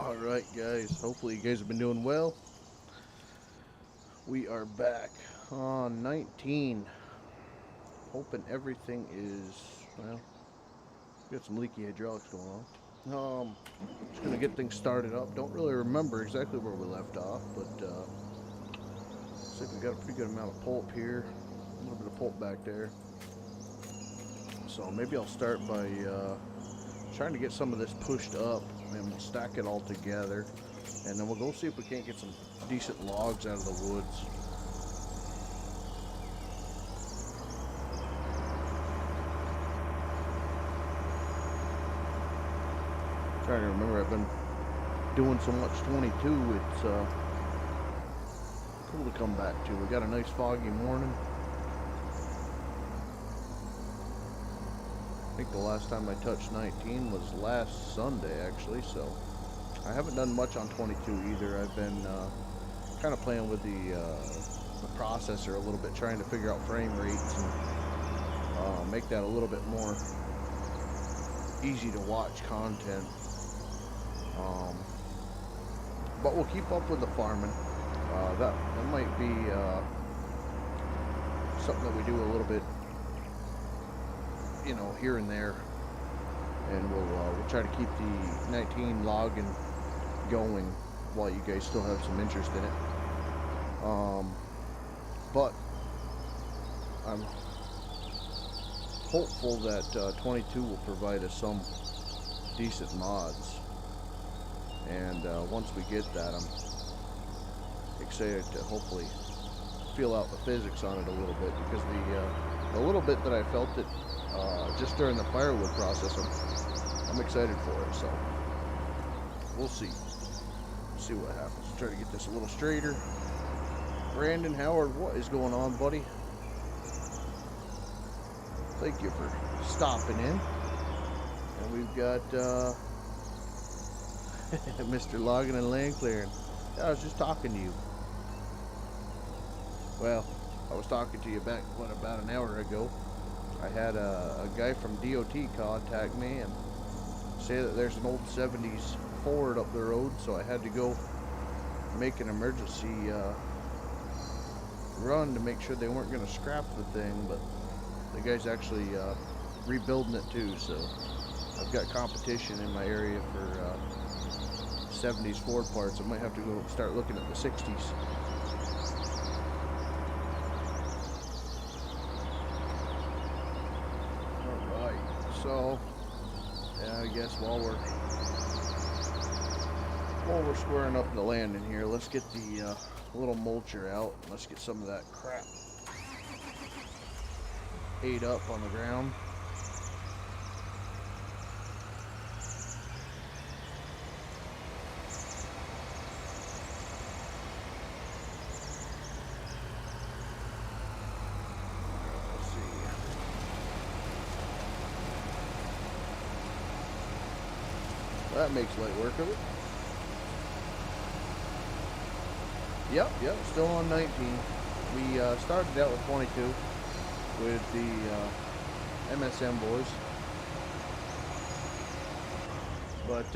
Alright guys, hopefully you guys have been doing well. We are back on 19. Hoping everything is, well, got some leaky hydraulics going on. Just gonna get things started up. Don't really remember exactly where we left off, but looks like we got a pretty good amount of pulp here. A little bit of pulp back there. So maybe I'll start by trying to get some of this pushed up and we'll stack it all together. And then we'll go see if we can't get some decent logs out of the woods. Trying to remember, I've been doing so much 22, it's cool to come back to. We got a nice foggy morning. I think the last time I touched 19 was last Sunday actually, so I haven't done much on 22 either. I've been kind of playing with the processor a little bit, trying to figure out frame rates and make that a little bit more easy to watch content. But we'll keep up with the farming. That might be something that we do a little bit, you know, here and there, and we'll try to keep the 19 logging going while you guys still have some interest in it. But I'm hopeful that 22 will provide us some decent mods, and once we get that, I'm excited to hopefully feel out the physics on it a little bit, because the little bit that I felt it just during the firewood process, I'm excited for it. So we'll see what happens. Try to get this a little straighter. Brandon Howard, what is going on, buddy? Thank you for stopping in. And we've got Mr. Logging and Land Clearing. I was just talking to you. Well, I was talking to you back, about an hour ago. I had a guy from DOT contact me and say that there's an old 70s Ford up the road, so I had to go make an emergency run to make sure they weren't going to scrap the thing, but the guy's actually rebuilding it too, so I've got competition in my area for 70s Ford parts. I might have to go start looking at the 60s. So, yeah, I guess while we're squaring up the land in here, let's get the little mulcher out. Let's get some of that crap ate up on the ground. That makes light work of it. Yep, still on 19. We started out with 22 with the MSM boys, but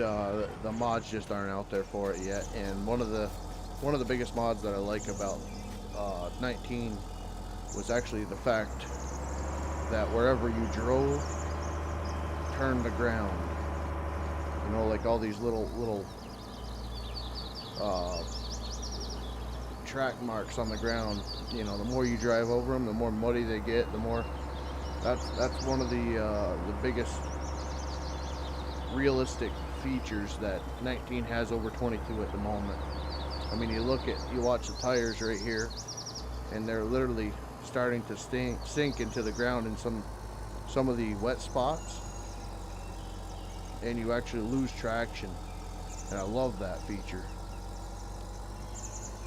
the mods just aren't out there for it yet. And one of the biggest mods that I like about 19 was actually the fact that wherever you drove, turned the ground. You know, like all these little track marks on the ground. You know, the more you drive over them, the more muddy they get. The more that's one of the biggest realistic features that 19 has over 22 at the moment. I mean, you watch the tires right here, and they're literally starting to sink into the ground in some of the wet spots. And you actually lose traction, and I love that feature.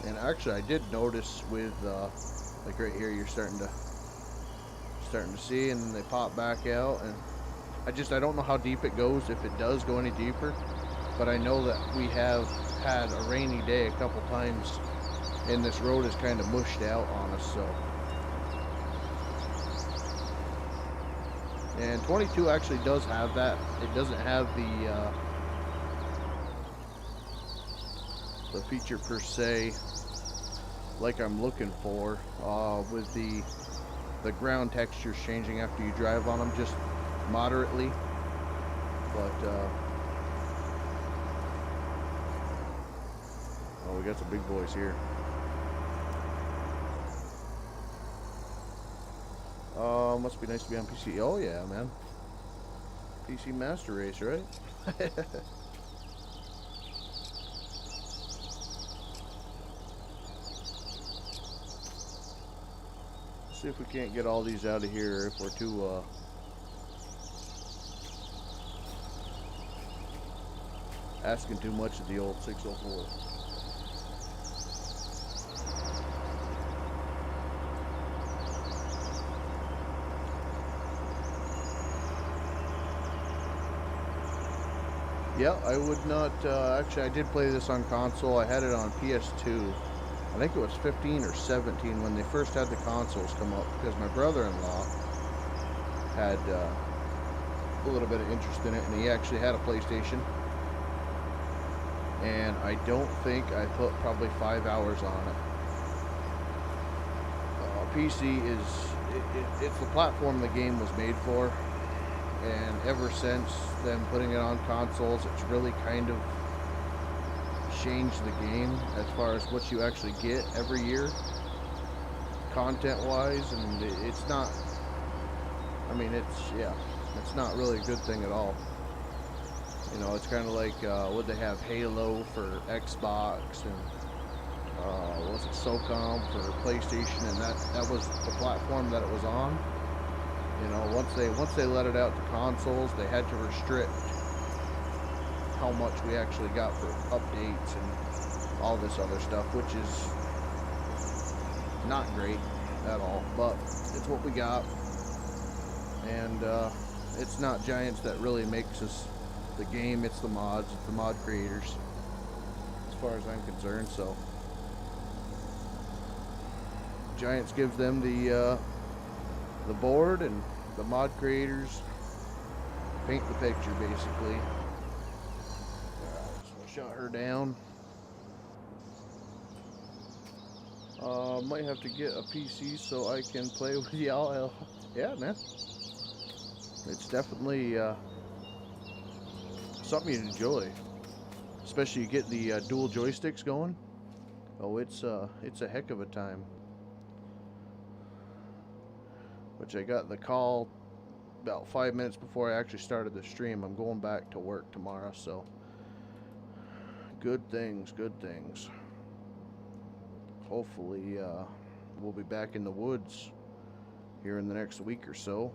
And actually, I did notice with like right here, you're starting to see, and then they pop back out, and I don't know how deep it goes, if it does go any deeper, but I know that we have had a rainy day a couple times, and this road is kind of mushed out on us. So, and 22 actually does have that. It doesn't have the feature per se like I'm looking for, with the ground textures changing after you drive on them just moderately, but oh, we got some big boys here. Must be nice to be on PC. Oh yeah, man. PC Master Race, right? See if we can't get all these out of here if we're too asking too much of the old 604. Yeah, I would not, actually I did play this on console. I had it on PS2. I think it was 15 or 17 when they first had the consoles come up, because my brother-in-law had a little bit of interest in it, and he actually had a PlayStation. And I don't think I put probably 5 hours on it. PC it's the platform the game was made for, and ever since them putting it on consoles, it's really kind of changed the game as far as what you actually get every year, content-wise, and it's not. I mean, it's not really a good thing at all. You know, it's kind of like would they have Halo for Xbox, and was it SOCOM for PlayStation, and that was the platform that it was on. You know, once they let it out to consoles, they had to restrict how much we actually got for updates and all this other stuff, which is not great at all, but it's what we got. And it's not Giants that really makes us the game, it's the mods, it's the mod creators, as far as I'm concerned. So Giants gives them the board, and the mod creators paint the picture, basically. So I shot her down. Might have to get a PC so I can play with y'all. Yeah, man. It's definitely something you enjoy, especially you get the dual joysticks going. Oh, it's a heck of a time. Which I got the call about 5 minutes before I actually started the stream. I'm going back to work tomorrow, so good things, good things. Hopefully we'll be back in the woods here in the next week or so.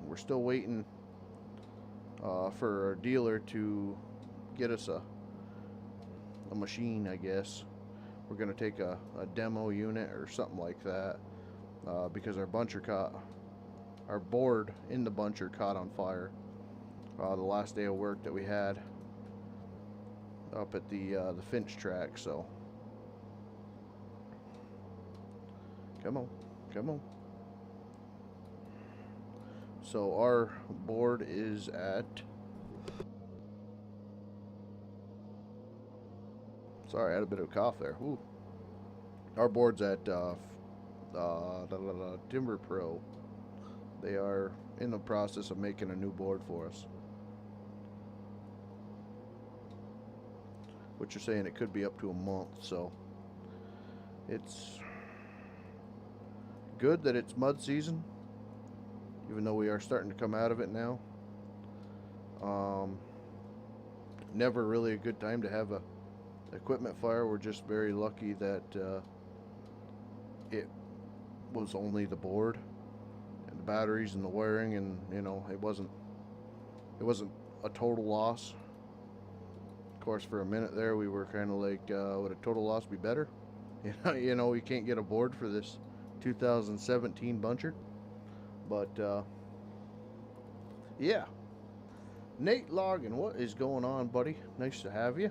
We're still waiting for our dealer to get us a machine, I guess. We're going to take a demo unit or something like that. Because our board in the buncher caught on fire the last day of work that we had up at the Finch track. So come on. So our board is at, sorry, I had a bit of a cough there. Ooh. Our board's at Timber Pro. They are in the process of making a new board for us, which you're saying it could be up to a month. So it's good that it's mud season, even though we are starting to come out of it now. Never really a good time to have a equipment fire. We're just very lucky that it was only the board and the batteries and the wiring, and you know, it wasn't a total loss. Of course, for a minute there we were kind of like, would a total loss be better? You know, we can't get a board for this 2017 buncher. But yeah, Nate Logan, what is going on, buddy? Nice to have you.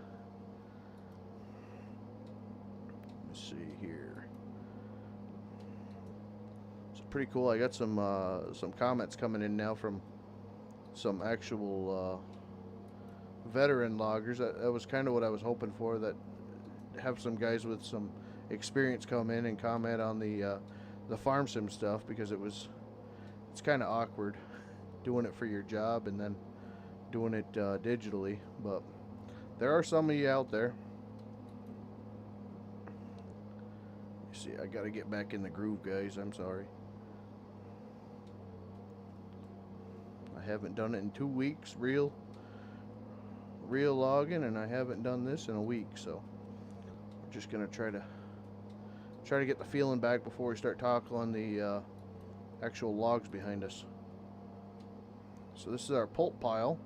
Let's see here. It's pretty cool. I got some comments coming in now from some actual veteran loggers. That was kind of what I was hoping for. That have some guys with some experience come in and comment on the farm sim stuff, because it's kind of awkward doing it for your job and then doing it digitally. But there are some of you out there. You see, I got to get back in the groove, guys. I'm sorry. I haven't done it in 2 weeks, real logging, and I haven't done this in a week, so I'm just gonna try to get the feeling back before we start tackling the actual logs behind us. So this is our pulp pile,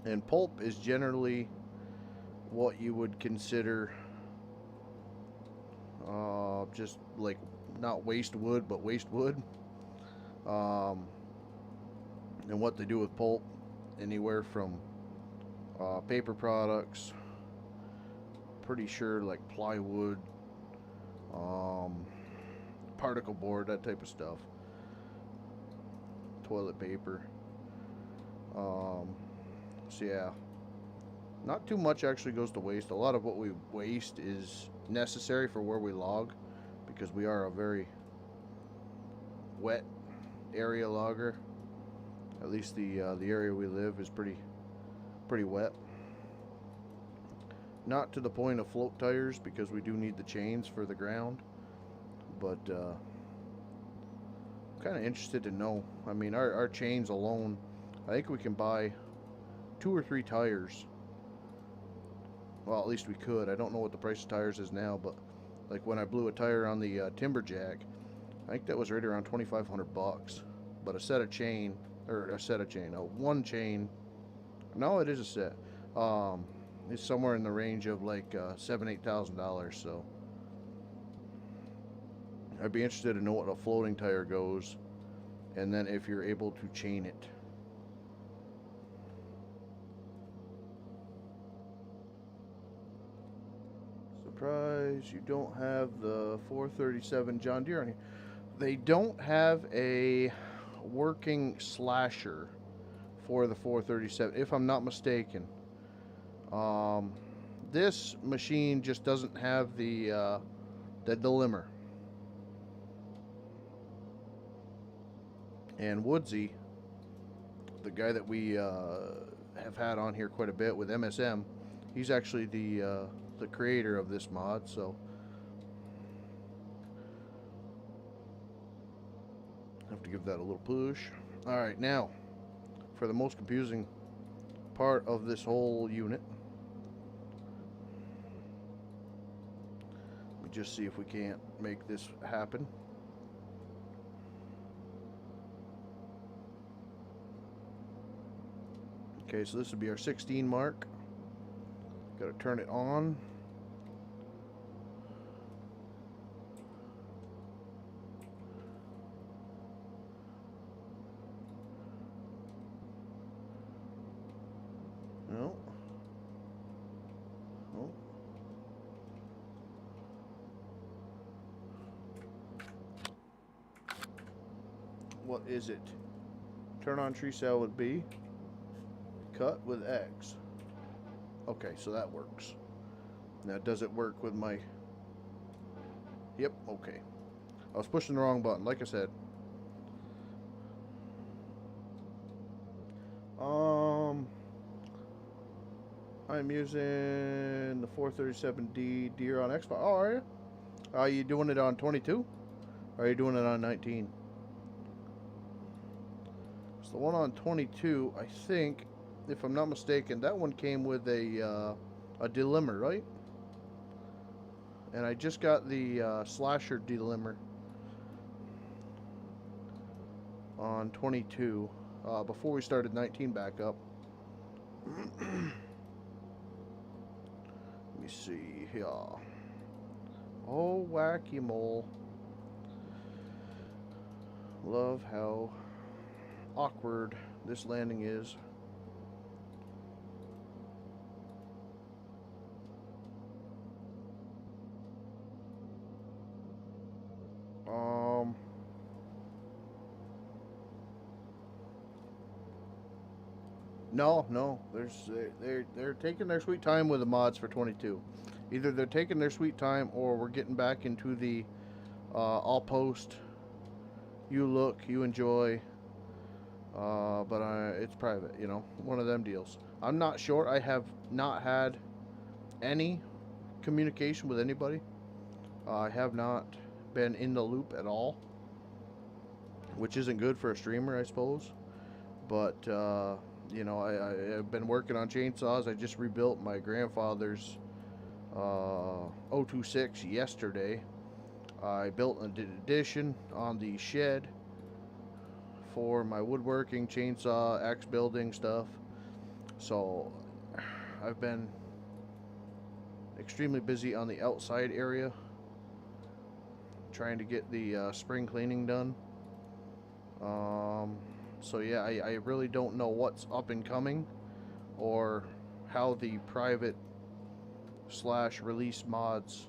and pulp is generally what you would consider just like not waste wood, but waste wood. And what they do with pulp, anywhere from paper products, pretty sure like plywood, particle board, that type of stuff, toilet paper. So yeah, not too much actually goes to waste. A lot of what we waste is necessary for where we log, because we are a very wet area logger. At least the area we live is pretty wet. Not to the point of float tires, because we do need the chains for the ground. But I'm kind of interested to know. I mean, our chains alone, I think we can buy 2 or 3 tires. Well, at least we could. I don't know what the price of tires is now, but like when I blew a tire on the Timberjack, I think that was right around $2,500. But one chain. No, it is a set. It's somewhere in the range of like $7,000-8,000. So I'd be interested to know what a floating tire goes, and then if you're able to chain it. Surprise, you don't have the 437 John Deere on here. They don't have a working slasher for the 437, if I'm not mistaken. This machine just doesn't have the delimiter. And Woodsy, the guy that we have had on here quite a bit with MSM, he's actually the creator of this mod. So have to give that a little push. All right, now for the most confusing part of this whole unit. Let me just see if we can't make this happen. Okay, so this would be our 16 mark. Got to turn it on. No. Oh. What is it? Turn on tree cell with B. Cut with X. Okay, so that works. Now, does it work with my... Yep, okay. I was pushing the wrong button, like I said. I'm using the 437D Deere on Xbox. Oh, are you? Are you doing it on 22? Or are you doing it on 19? So the one on 22, I think, if I'm not mistaken, that one came with a delimiter, right? And I just got the slasher delimiter on 22 before we started 19 back up. Let me see here. Oh, wacky mole. Love how awkward this landing is. No, no. They're taking their sweet time with the mods for 22. Either they're taking their sweet time, or we're getting back into the I'll post, you look, you enjoy, but it's private. You know, one of them deals. I'm not sure. I have not had any communication with anybody. I have not been in the loop at all, which isn't good for a streamer, I suppose. But you know, I've been working on chainsaws. I just rebuilt my grandfather's 026 yesterday. I built an addition on the shed for my woodworking, chainsaw, axe building stuff. So I've been extremely busy on the outside area, trying to get the spring cleaning done. So yeah, I really don't know what's up and coming, or how the private slash release mods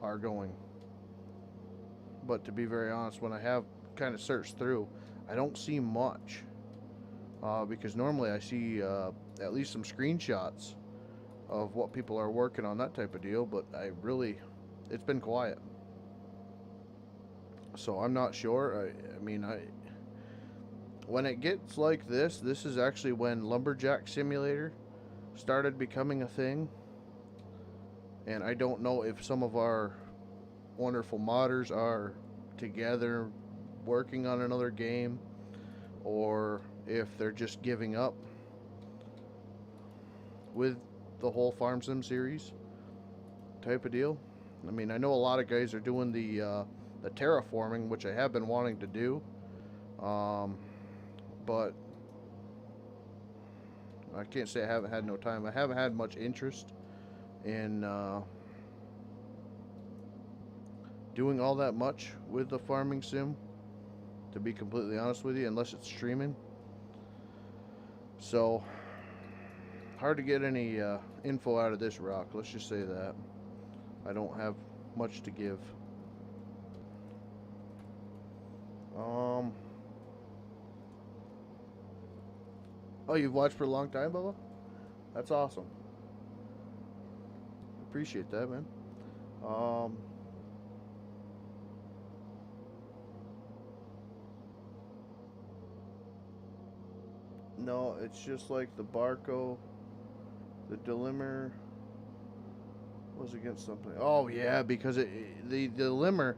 are going. But to be very honest, when I have kind of searched through, I don't see much, because normally I see at least some screenshots of what people are working on, that type of deal. But it's been quiet. So I'm not sure. I mean, when it gets like this is actually when Lumberjack Simulator started becoming a thing. And I don't know if some of our wonderful modders are together working on another game, or if they're just giving up with the whole Farm Sim series type of deal. I mean, I know a lot of guys are doing the terraforming, which I have been wanting to do, but I can't say I haven't had no time. I haven't had much interest in doing all that much with the farming sim, to be completely honest with you, unless it's streaming. So hard to get any info out of this rock, let's just say that. I don't have much to give. Oh, you've watched for a long time, Bubba? That's awesome. Appreciate that, man. No, it's just like the Barco, the Delimmer was against something. Oh yeah, because the Delimmer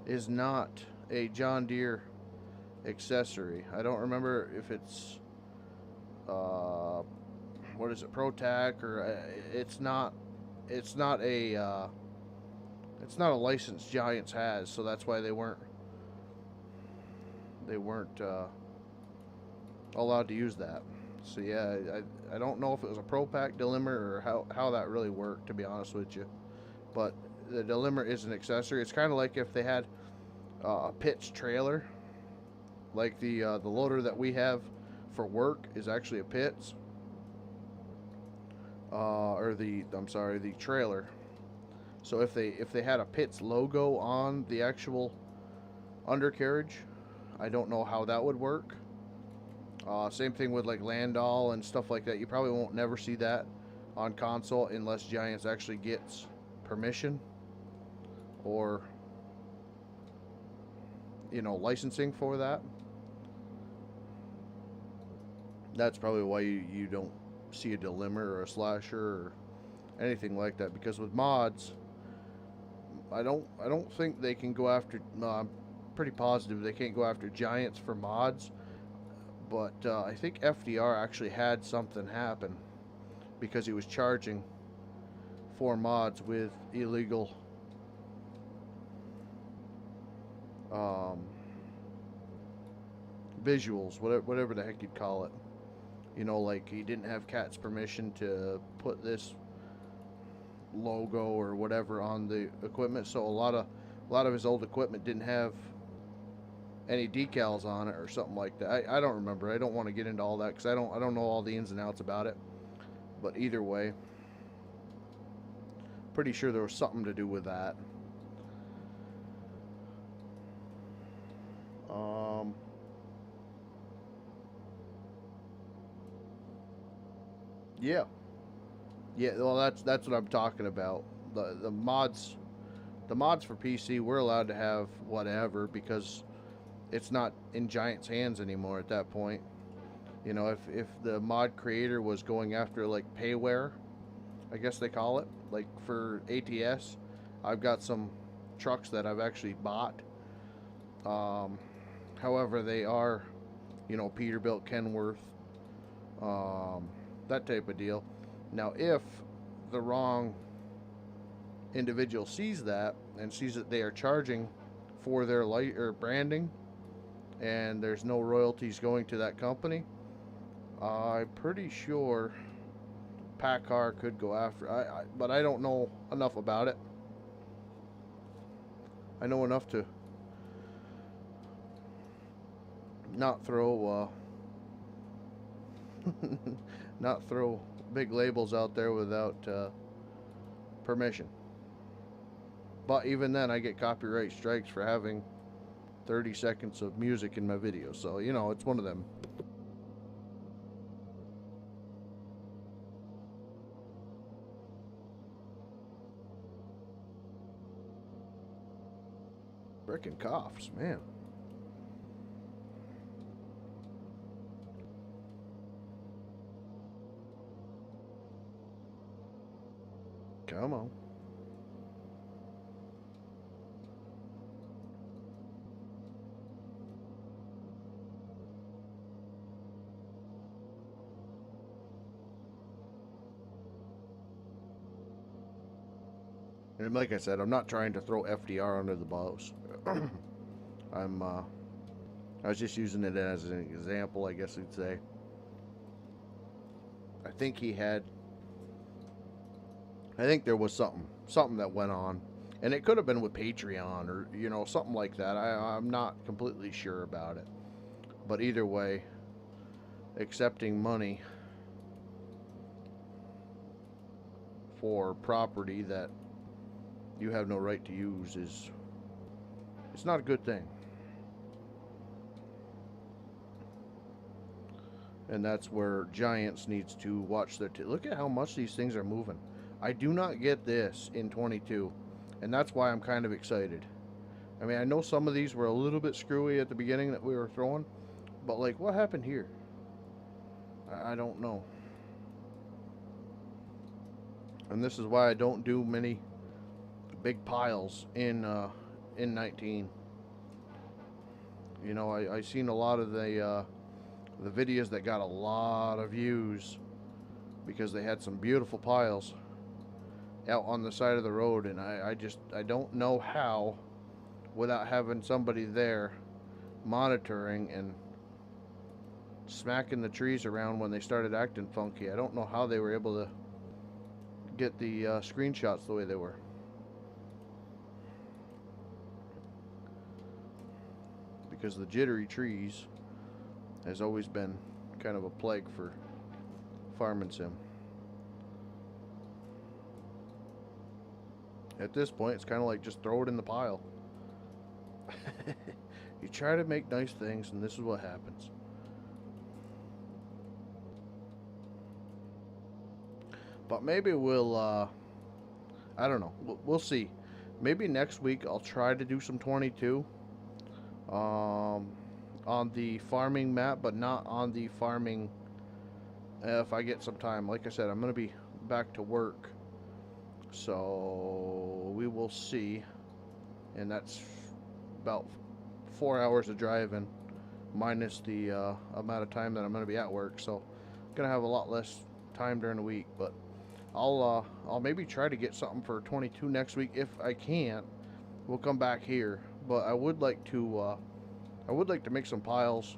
is not a John Deere accessory. I don't remember if it's what is it, ProTac, or it's not a it's not a license Giants has, so that's why they weren't allowed to use that. So yeah, I don't know if it was a ProPac Delimmer or how that really worked, to be honest with you. But the Delimmer is an accessory. It's kind of like if they had a Pitts trailer, like the loader that we have for work is actually a Pitts, or the trailer. So if they had a Pitts logo on the actual undercarriage, I don't know how that would work. Same thing with like Landau and stuff like that. You probably won't never see that on console unless Giants actually gets permission, or licensing for that. That's probably why you don't see a Delimmer or a Slasher or anything like that, because with mods, I don't think they can go after. I'm pretty positive they can't go after Giants for mods, but I think FDR actually had something happen because he was charging for mods with illegal visuals, whatever the heck you'd call it. Like he didn't have Cat's permission to put this logo or whatever on the equipment, so a lot of his old equipment didn't have any decals on it or something like that. I don't remember. I don't want to get into all that because I don't know all the ins and outs about it. But either way, pretty sure there was something to do with that. Yeah, yeah. Well, that's what I'm talking about. The mods, the mods for PC, we're allowed to have whatever because it's not in Giant's hands anymore at that point. You know, if the mod creator was going after like payware, I guess they call it, like for ATS, I've got some trucks that I've actually bought. Um, However, they are, you know, Peterbilt, Kenworth, um, that type of deal. Now, if the wrong individual sees that and sees that they are charging for their light or branding, and there's no royalties going to that company, I'm pretty sure PACCAR could go after. But I don't know enough about it. I know enough to not throw not throw big labels out there without permission. But even then, I get copyright strikes for having 30 seconds of music in my video. So, you know, it's one of them. Frickin' coughs, man. Come on. And like I said, I'm not trying to throw FDR under the bus. I was just using it as an example, I guess you'd say. I think he had, I think there was something that went on. And it could have been with Patreon or, you know, something like that. I'm not completely sure about it. But either way, accepting money for property that you have no right to use is, it's not a good thing. And that's where Giants needs to watch their look at how much these things are moving. I do not get this in 22, and that's why I'm kind of excited. I mean, I know some of these were a little bit screwy at the beginning that we were throwing, but like, what happened here? I don't know. And this is why I don't do many big piles in 19. You know, I seen a lot of the videos that got a lot of views because they had some beautiful piles out on the side of the road, and I don't know how, without having somebody there monitoring and smacking the trees around when they started acting funky. I don't know how they were able to get the screenshots the way they were. Because the jittery trees has always been kind of a plague for farming sim. At this point, it's kind of like just throw it in the pile. You try to make nice things, and this is what happens. But maybe we'll, I don't know. We'll see. Maybe next week I'll try to do some 22 on the farming map, but not on the farming if I get some time. Like I said, I'm going to be back to work. So we will see. And that's about 4 hours of driving minus the amount of time that I'm going to be at work. So I'm going to have a lot less time during the week, but I'll maybe try to get something for 22 next week. If I can't, we'll come back here. But I would like to make some piles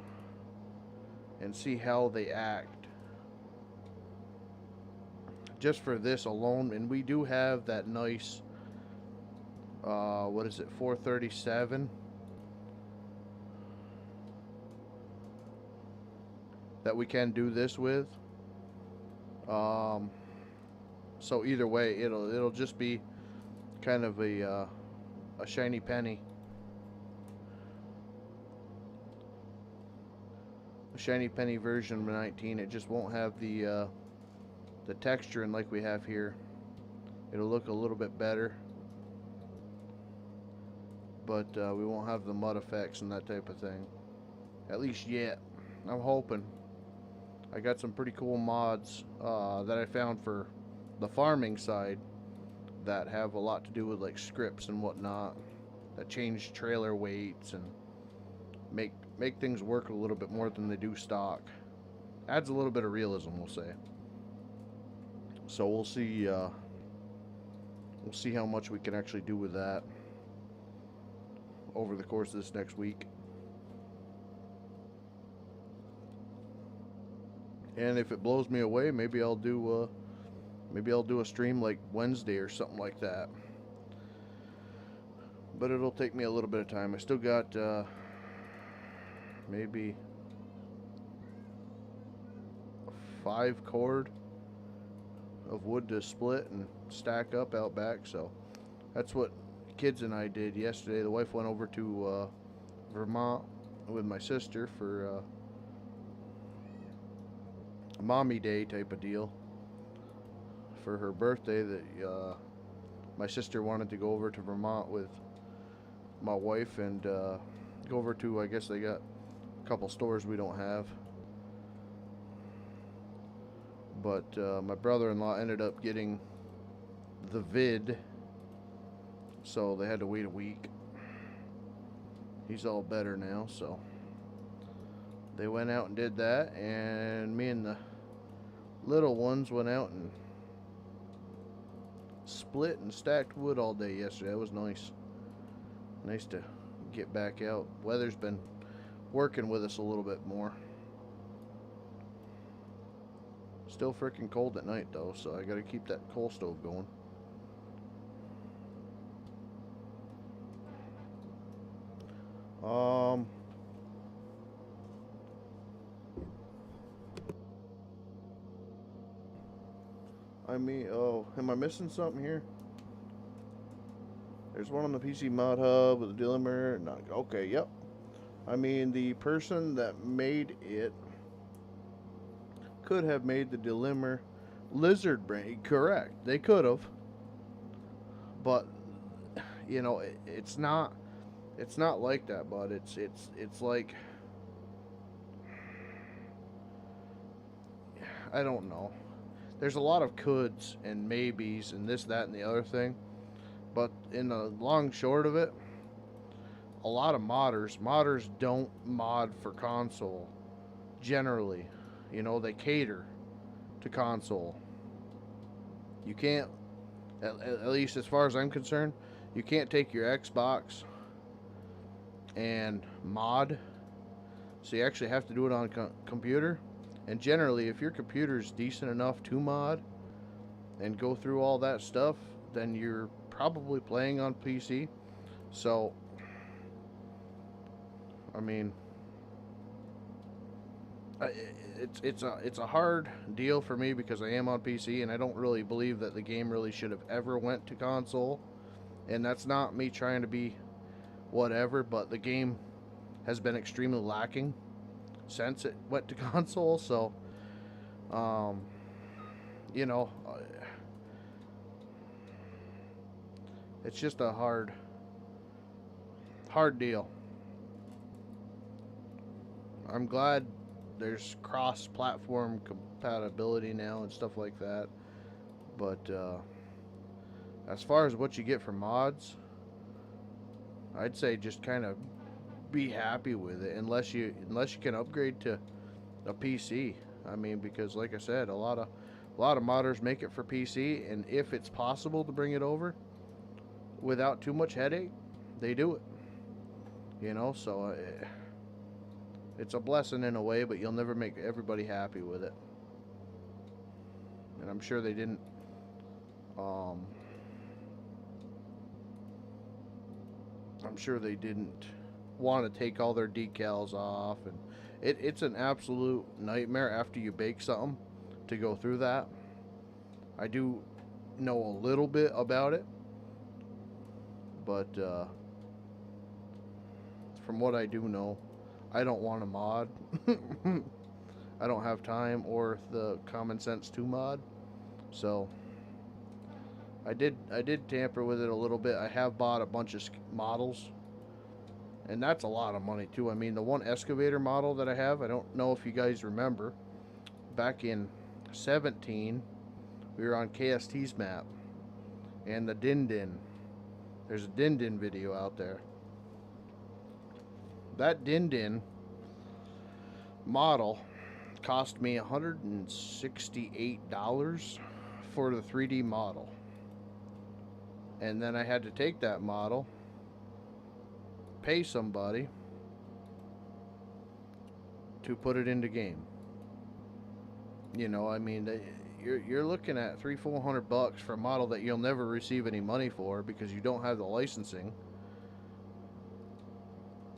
and see how they act just for this alone. And we do have that nice what is it, 437 that we can do this with. So either way, it'll just be kind of a shiny penny. A shiny penny version of 19. It just won't have the the texturing like we have here, it'll look a little bit better. But we won't have the mud effects and that type of thing. At least yet. I'm hoping. I got some pretty cool mods that I found for the farming side that have a lot to do with like scripts and whatnot, that change trailer weights and make things work a little bit more than they do stock. Adds a little bit of realism, we'll say. So we'll see how much we can actually do with that over the course of this next week. And if it blows me away, maybe I'll do a stream like Wednesday or something like that. But it'll take me a little bit of time. I still got maybe 5 cord of wood to split and stack up out back. So that's what kids and I did yesterday. The wife went over to Vermont with my sister for a mommy day type of deal for her birthday. That my sister wanted to go over to Vermont with my wife and go over to, I guess they got a couple stores we don't have. But my brother-in-law ended up getting the vid, so they had to wait a week. He's all better now, so they went out and did that, and me and the little ones went out and split and stacked wood all day yesterday. It was nice. Nice to get back out. Weather's been working with us a little bit more. Still freaking cold at night though, so I gotta keep that coal stove going. I mean, oh, am I missing something here? There's one on the PC mod hub with a dilemma. Not okay. Yep. I mean, the person that made it could have made the dilemma lizard brain. Correct. They could have. But you know, it's not like that. But it's like, I don't know. There's a lot of coulds and maybes and this, that, and the other thing. But in the long short of it, a lot of modders don't mod for console generally. You know, they cater to console. You can't, at least as far as I'm concerned, you can't take your Xbox and mod. So you actually have to do it on computer. And generally, if your computer's decent enough to mod and go through all that stuff, then you're probably playing on PC. So, I mean, it's a hard deal for me because I am on PC and I don't really believe that the game really should have ever went to console. And that's not me trying to be whatever, but the game has been extremely lacking since it went to console. So, you know, it's just a hard deal. I'm glad there's cross-platform compatibility now and stuff like that. But as far as what you get for mods, I'd say just kind of be happy with it unless you can upgrade to a PC. I mean, because like I said, a lot of modders make it for PC, and if it's possible to bring it over without too much headache, they do it. You know, so it's a blessing in a way, but you'll never make everybody happy with it. And I'm sure they didn't want to take all their decals off, and it's an absolute nightmare after you bake something to go through that. I do know a little bit about it, but from what I do know, I don't want to mod. I don't have time or the common sense to mod. So I did tamper with it a little bit. I have bought a bunch of models, and that's a lot of money too. I mean, the one excavator model that I have, I don't know if you guys remember, back in 17, we were on KST's map, and the Din Din. There's a Din Din video out there. That Din Din model cost me $168 for the 3D model. And then I had to take that model, pay somebody to put it into game. You know, I mean, you're looking at $300-400 for a model that you'll never receive any money for because you don't have the licensing,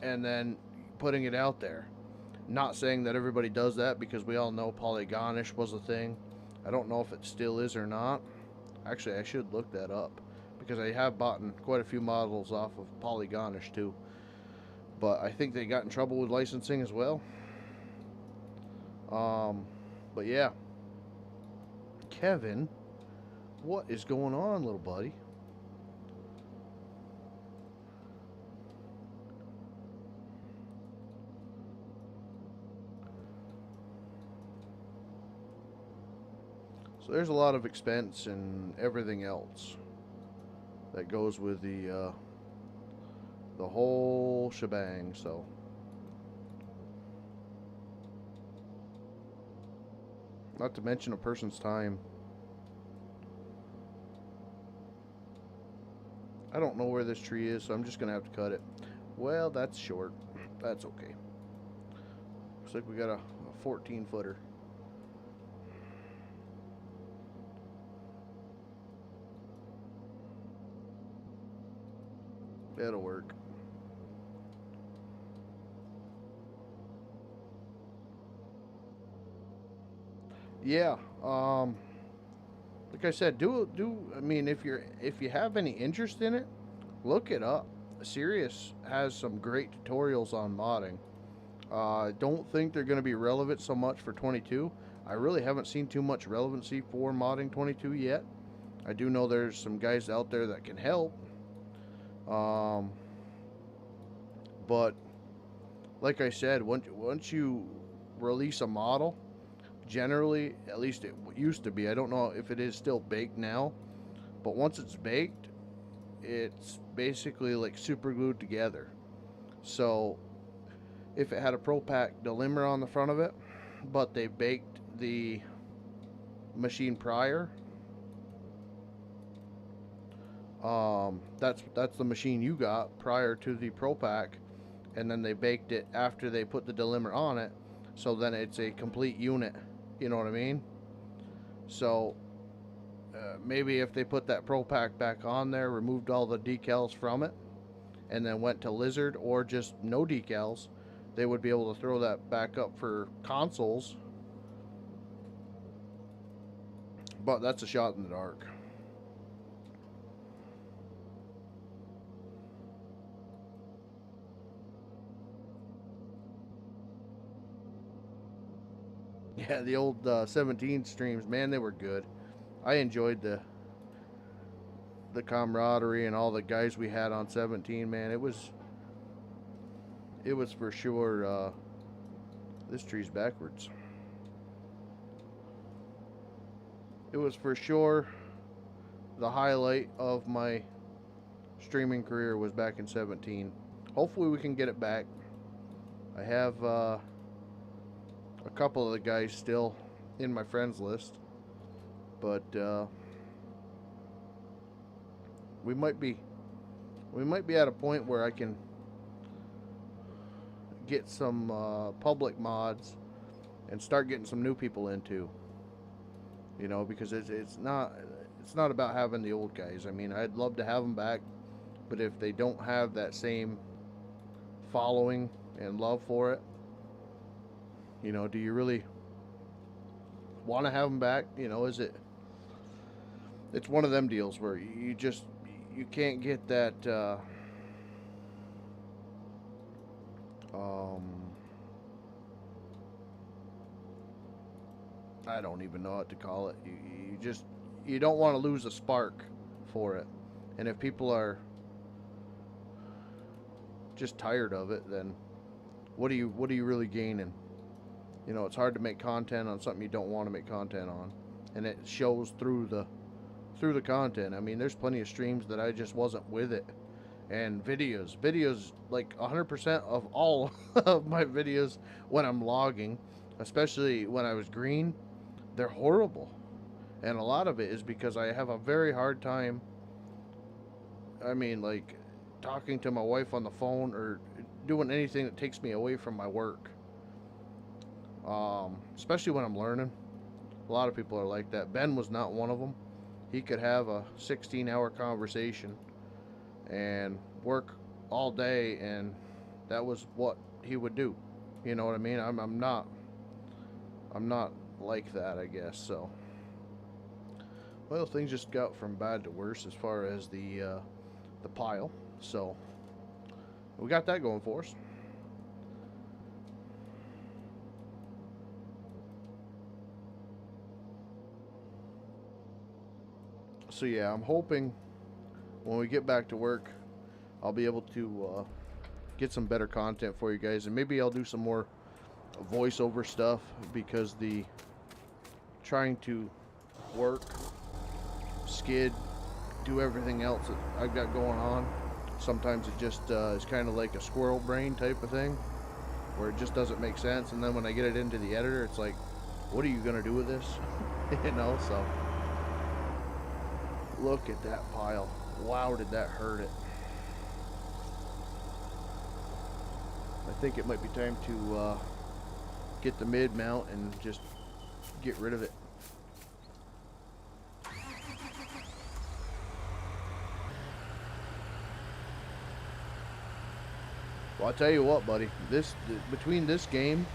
and then putting it out there. Not saying that everybody does that, because we all know polygonish was a thing. I don't know if it still is or not. Actually, I should look that up, because I have bought quite a few models off of polygonish too. But I think they got in trouble with licensing as well. But yeah. Kevin, what is going on, little buddy? So there's a lot of expense and everything else that goes with the whole shebang. So not to mention a person's time. I don't know where this tree is, so I'm just gonna have to cut it. Well, that's short. That's okay. Looks like we got a 14-footer. That'll work. Yeah. Like I said, I mean, if you have any interest in it, look it up. Sirius has some great tutorials on modding. I don't think they're going to be relevant so much for 22. I really haven't seen too much relevancy for modding 22 yet. I do know there's some guys out there that can help. But like I said, once you release a model, generally, at least it used to be, I don't know if it is still baked now, but once it's baked, it's basically like super glued together. So if it had a Pro Pack delimiter on the front of it, but they baked the machine prior, that's the machine you got prior to the Pro Pack, and then they baked it after they put the delimiter on it, so then it's a complete unit. You know what I mean? So maybe if they put that Pro Pack back on there, removed all the decals from it, and then went to Lizard or just no decals, they would be able to throw that back up for consoles. But that's a shot in the dark. Yeah, the old 17 streams, man, they were good. I enjoyed the camaraderie and all the guys we had on 17, man. It was for sure. This tree's backwards. It was for sure the highlight of my streaming career was back in 17. Hopefully we can get it back. I have a couple of the guys still in my friends list, but we might be at a point where I can get some public mods and start getting some new people into. You know, because it's not about having the old guys. I mean, I'd love to have them back, but if they don't have that same following and love for it, you know, do you really want to have them back? You know, it's one of them deals where you can't get that I don't even know what to call it. you don't want to lose a spark for it. And if people are just tired of it, then what are you really gaining? You know, it's hard to make content on something you don't want to make content on, and it shows through the content. I mean, there's plenty of streams that I just wasn't with it, and videos like 100% of all of my videos when I'm logging, especially when I was green, they're horrible. And a lot of it is because I have a very hard time, I mean, like, talking to my wife on the phone or doing anything that takes me away from my work. Especially when I'm learning. A lot of people are like that. Ben was not one of them. He could have a 16-hour conversation and work all day, and that was what he would do. You know what I mean? I'm not like that, I guess. So, well, things just got from bad to worse as far as the pile. So we got that going for us. So yeah, I'm hoping when we get back to work, I'll be able to get some better content for you guys, and maybe I'll do some more voiceover stuff, because the trying to work, skid, do everything else that I've got going on, sometimes it just is kind of like a squirrel brain type of thing, where it just doesn't make sense. And then when I get it into the editor, it's like, what are you gonna do with this? You know. So look at that pile. Wow, did that hurt it. I think it might be time to get the mid mount and just get rid of it. Well, I'll tell you what, buddy. Between this game,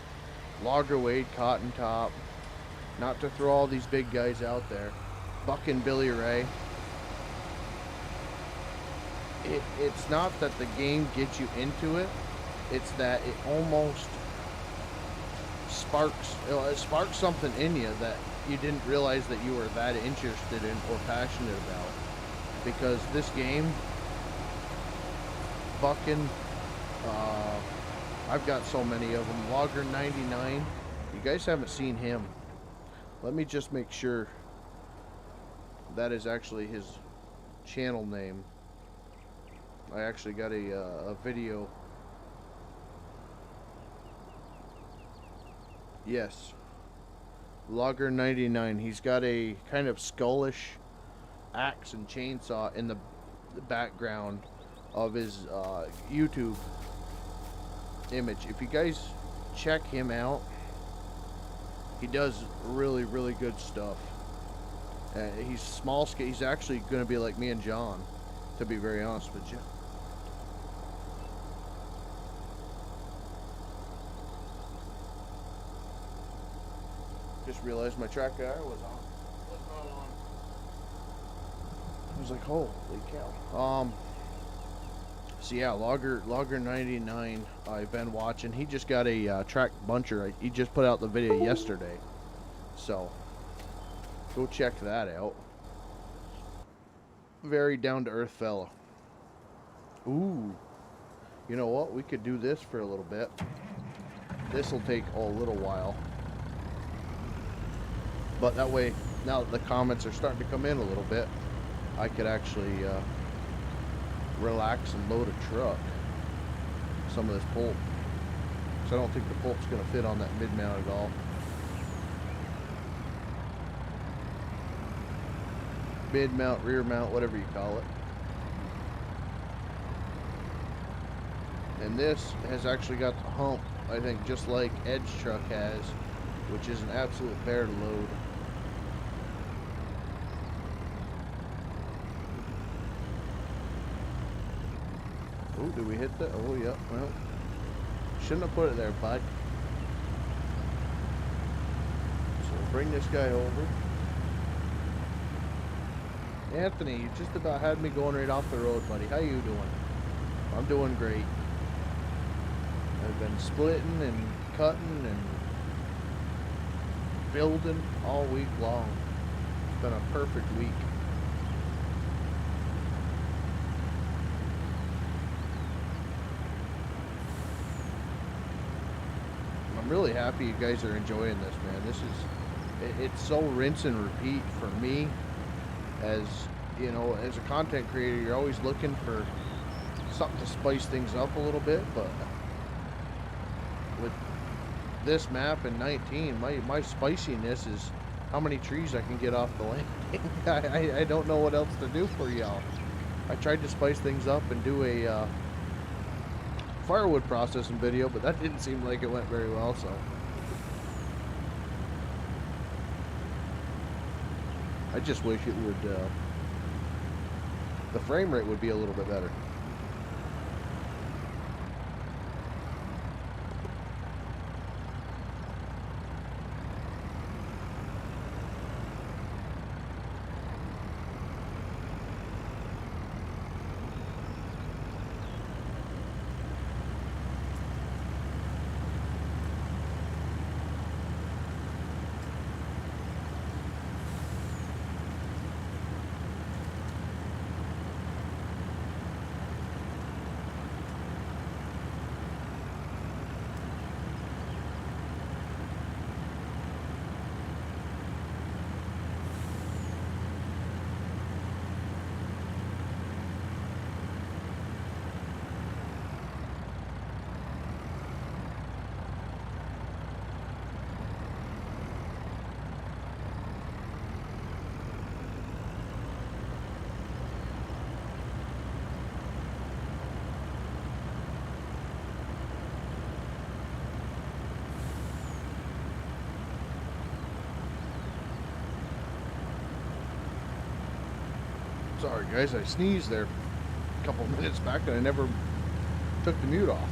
Logger Wade, Cotton Top, not to throw all these big guys out there, Buck and Billy Ray, it's not that the game gets you into it. It's that it almost sparks something in you that you didn't realize that you were that interested in or passionate about. Because this game, Bucking, I've got so many of them. Logger 99. You guys haven't seen him. Let me just make sure that is actually his channel name. I actually got a video. Yes. Logger 99. He's got a kind of skullish axe and chainsaw in the background of his YouTube image. If you guys check him out, he does really, really good stuff. He's small scale. He's actually going to be like me and John, to be very honest with you. Just realized my track guy was on. Was not on. I was like, holy cow. So yeah, Logger 99. I've been watching. He just got a track buncher. He just put out the video yesterday. So go check that out. Very down to earth fella. Ooh. You know what? We could do this for a little bit. This will take a little while. But that way, now that the comments are starting to come in a little bit, I could actually relax and load a truck. Some of this pulp. So I don't think the pulp's going to fit on that mid-mount at all. Mid-mount, rear mount, whatever you call it. And this has actually got the hump, I think, just like Edge truck has, which is an absolute bear to load. Oh, did we hit that? Oh, yeah. Well, shouldn't have put it there, bud. So we'll bring this guy over. Anthony, you just about had me going right off the road, buddy. How you doing? I'm doing great. I've been splitting and cutting and building all week long. It's been a perfect week. I'm really happy you guys are enjoying this, man. This is, it's so rinse and repeat for me. As you know, as a content creator, you're always looking for something to spice things up a little bit, but with this map in 19, my spiciness is how many trees I can get off the landing. I don't know what else to do for y'all. I tried to spice things up and do a firewood processing video, but that didn't seem like it went very well, so I just wish it would the frame rate would be a little bit better. Sorry guys, I sneezed there a couple minutes back and I never took the mute off.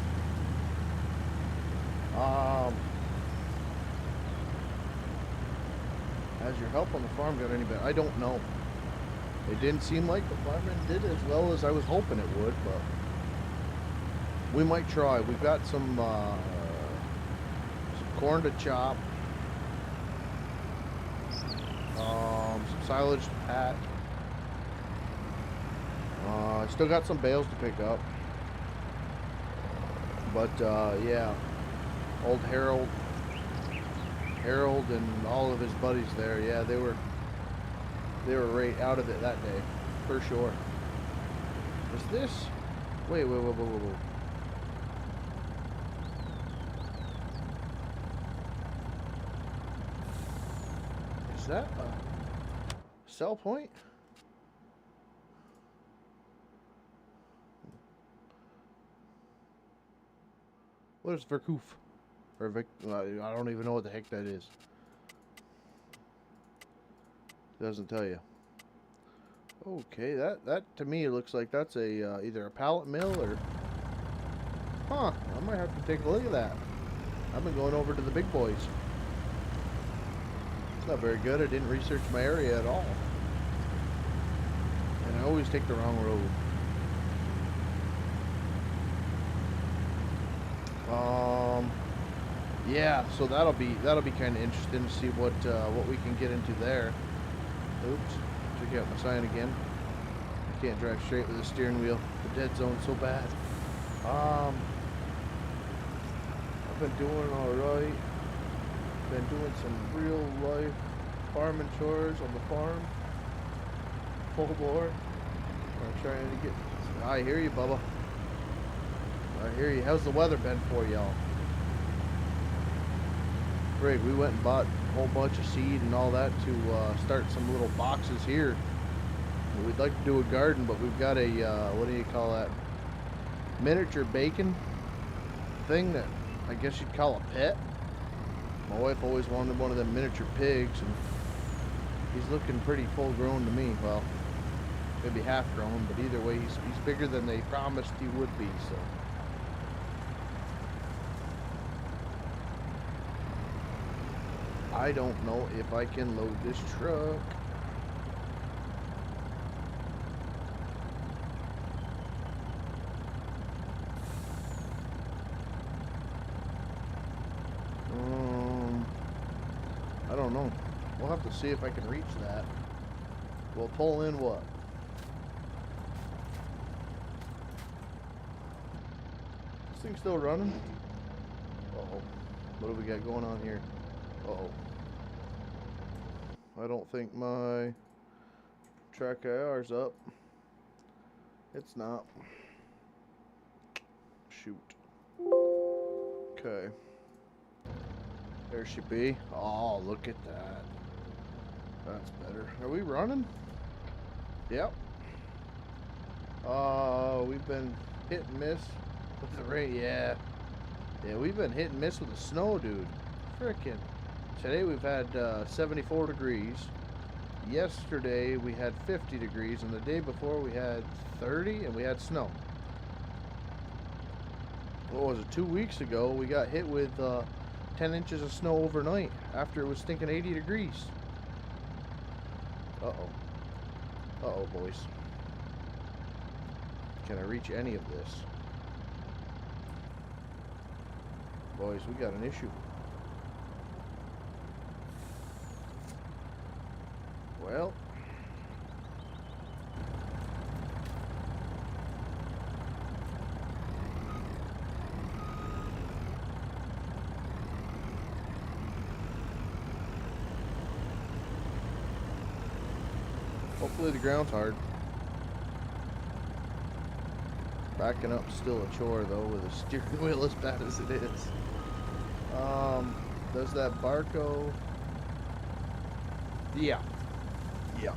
Has your help on the farm got any better? I don't know. It didn't seem like the farming did as well as I was hoping it would, but we might try. We've got some corn to chop, some silage to pack. I still got some bales to pick up, but yeah, old Harold and all of his buddies there, yeah, they were right out of it that day, for sure. Is this? Wait. Is that a sell point? What is Verkoof? Or Vic, I don't even know what the heck that is. Doesn't tell you. Okay, that to me looks like that's a either a pallet mill or... Huh, I might have to take a look at that. I've been going over to the big boys. It's not very good. I didn't research my area at all. And I always take the wrong road. Yeah, so that'll be kind of interesting to see what we can get into there. Oops, check out my sign again. I can't drive straight with the steering wheel. The dead zone's so bad. I've been doing all right. Been doing some real life farming chores on the farm. Full bore. I'm trying to get. I hear you, Bubba. I hear you. How's the weather been for y'all? Great. We went and bought a whole bunch of seed and all that to start some little boxes here. We'd like to do a garden, but we've got a what do you call that? Miniature bacon thing that I guess you'd call a pet. My wife always wanted one of them miniature pigs, and he's looking pretty full grown to me. Well, maybe half grown, but either way, he's bigger than they promised he would be. So. I don't know if I can load this truck. I don't know. We'll have to see if I can reach that. We'll pull in what? This thing's still running? Uh-oh. What do we got going on here? Uh-oh. I don't think my track IR's up. It's not. Shoot. Okay. There she be. Oh, look at that. That's better. Are we running? Yep. We've been hit and miss with the rain. Yeah. Yeah, we've been hit and miss with the snow, dude. Frickin'. Today we've had 74 degrees. Yesterday we had 50 degrees, and the day before we had 30, and we had snow. What was it, 2 weeks ago, we got hit with 10 inches of snow overnight after it was stinking 80 degrees. Uh-oh. Uh-oh, boys. Can I reach any of this? Boys, we got an issue. Well, hopefully the ground's hard. Backing up's still a chore though, with a steering wheel as bad as it is. Does that Barco? Yeah. Yeah.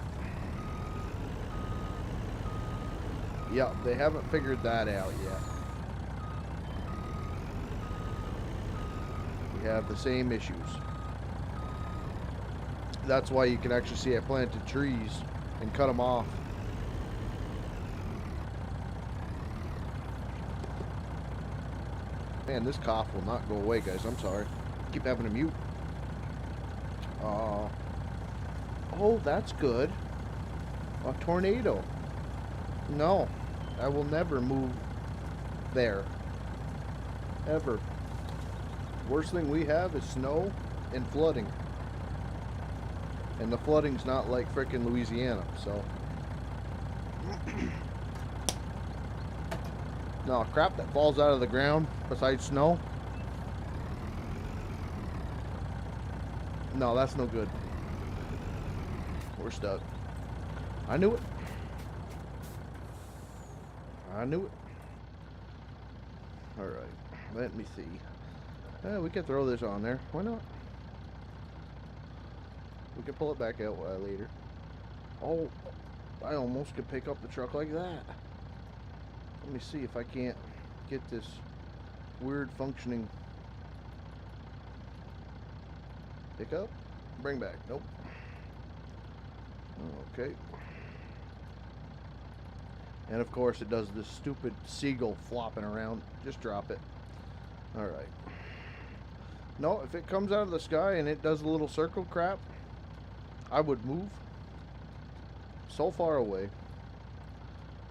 Yeah, they haven't figured that out yet. We have the same issues. That's why you can actually see I planted trees and cut them off. Man, this cough will not go away, guys. I'm sorry. Keep having to mute. Oh, that's good. A tornado. No, I will never move there. Ever. Worst thing we have is snow and flooding. And the flooding's not like frickin' Louisiana, so. No, crap that falls out of the ground besides snow. No, that's no good. We're stuck. I knew it. I knew it. Alright, let me see. We can throw this on there. Why not? We can pull it back out later. Oh, I almost could pick up the truck like that. Let me see if I can't get this weird functioning pick up. Bring back. Nope. Okay. And of course it does this stupid seagull flopping around. Just drop it. Alright. No, if it comes out of the sky and it does a little circle crap, I would move. So far away.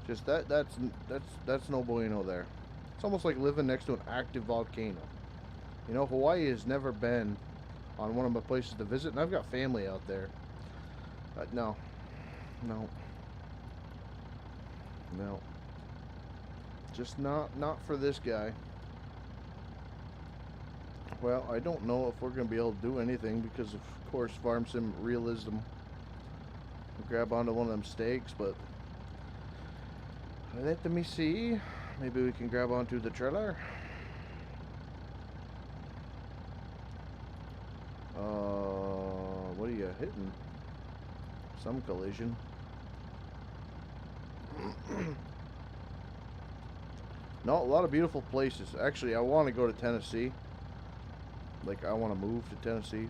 Just that's no bueno there. It's almost like living next to an active volcano. You know, Hawaii has never been on one of my places to visit, and I've got family out there. No. Just not for this guy. Well, I don't know if we're going to be able to do anything because, of course, Farm Sim Realism will grab onto one of them stakes, but let me see. Maybe we can grab onto the trailer. What are you hitting? Some collision. No, a lot of beautiful places. Actually, I want to go to Tennessee. Like, I want to move to Tennessee.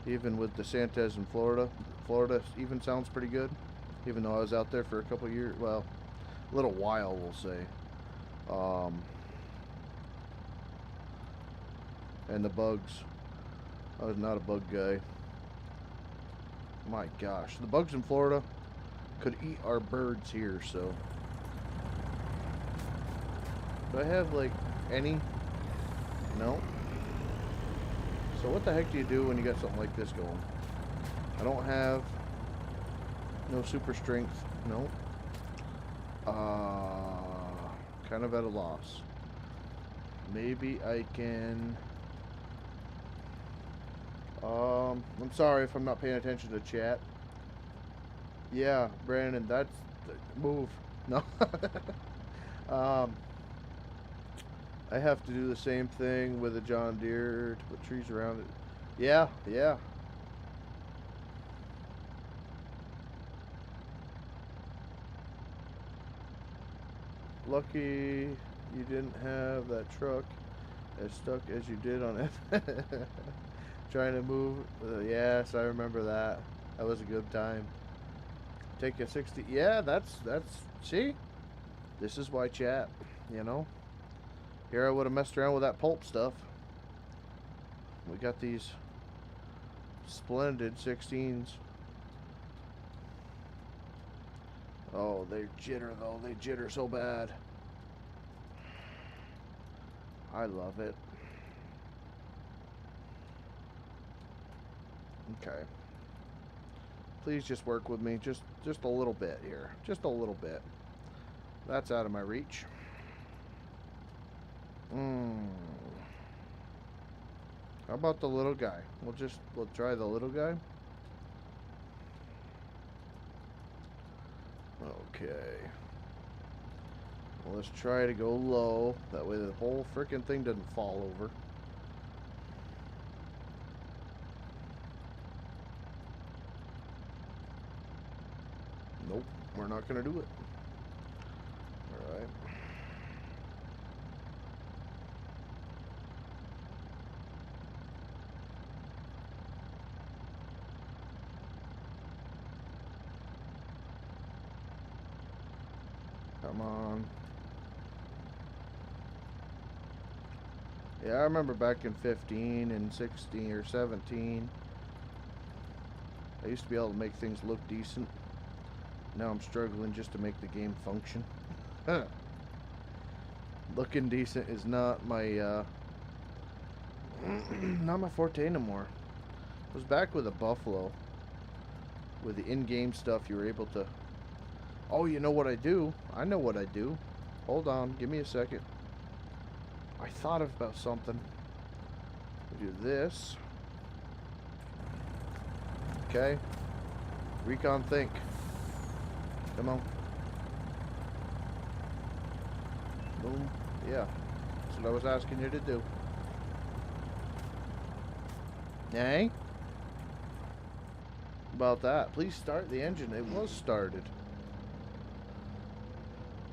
Even with DeSantis in Florida. Florida even sounds pretty good. Even though I was out there for a couple years. Well, a little while, we'll say. And the bugs. I was not a bug guy. My gosh. The bugs in Florida could eat our birds here, so. Do I have, like, any? No. So what the heck do you do when you got something like this going? I don't have No super strength. No. Kind of at a loss. Maybe I can... I'm sorry if I'm not paying attention to chat. Yeah, Brandon, that's... Move. No. I have to do the same thing with a John Deere to put trees around it. Yeah, yeah. Lucky you didn't have that truck as stuck as you did on F. Trying to move. Yes, I remember that. That was a good time. Take a 60. Yeah, that's. See? This is why chat, you know? Here I would have messed around with that pulp stuff. We got these splendid 16s. Oh, they jitter though. They jitter so bad. I love it. Okay. Please just work with me. Just a little bit here. Just a little bit. That's out of my reach. How about the little guy? We'll try the little guy. Okay. Well, let's try to go low. That way the whole frickin' thing doesn't fall over. Nope, we're not gonna do it. Alright. Come on. Yeah, I remember back in 15 and 16 or 17. I used to be able to make things look decent. Now I'm struggling just to make the game function. Looking decent is not my not my forte no more. I was back with a Buffalo. With the in-game stuff, you were able to... Oh, you know what I do? I know what I do. Hold on, give me a second. I thought about something. We do this. Okay. Recon think. Come on. Boom. Yeah. That's what I was asking you to do. Hey? About that. Please start the engine. It was started.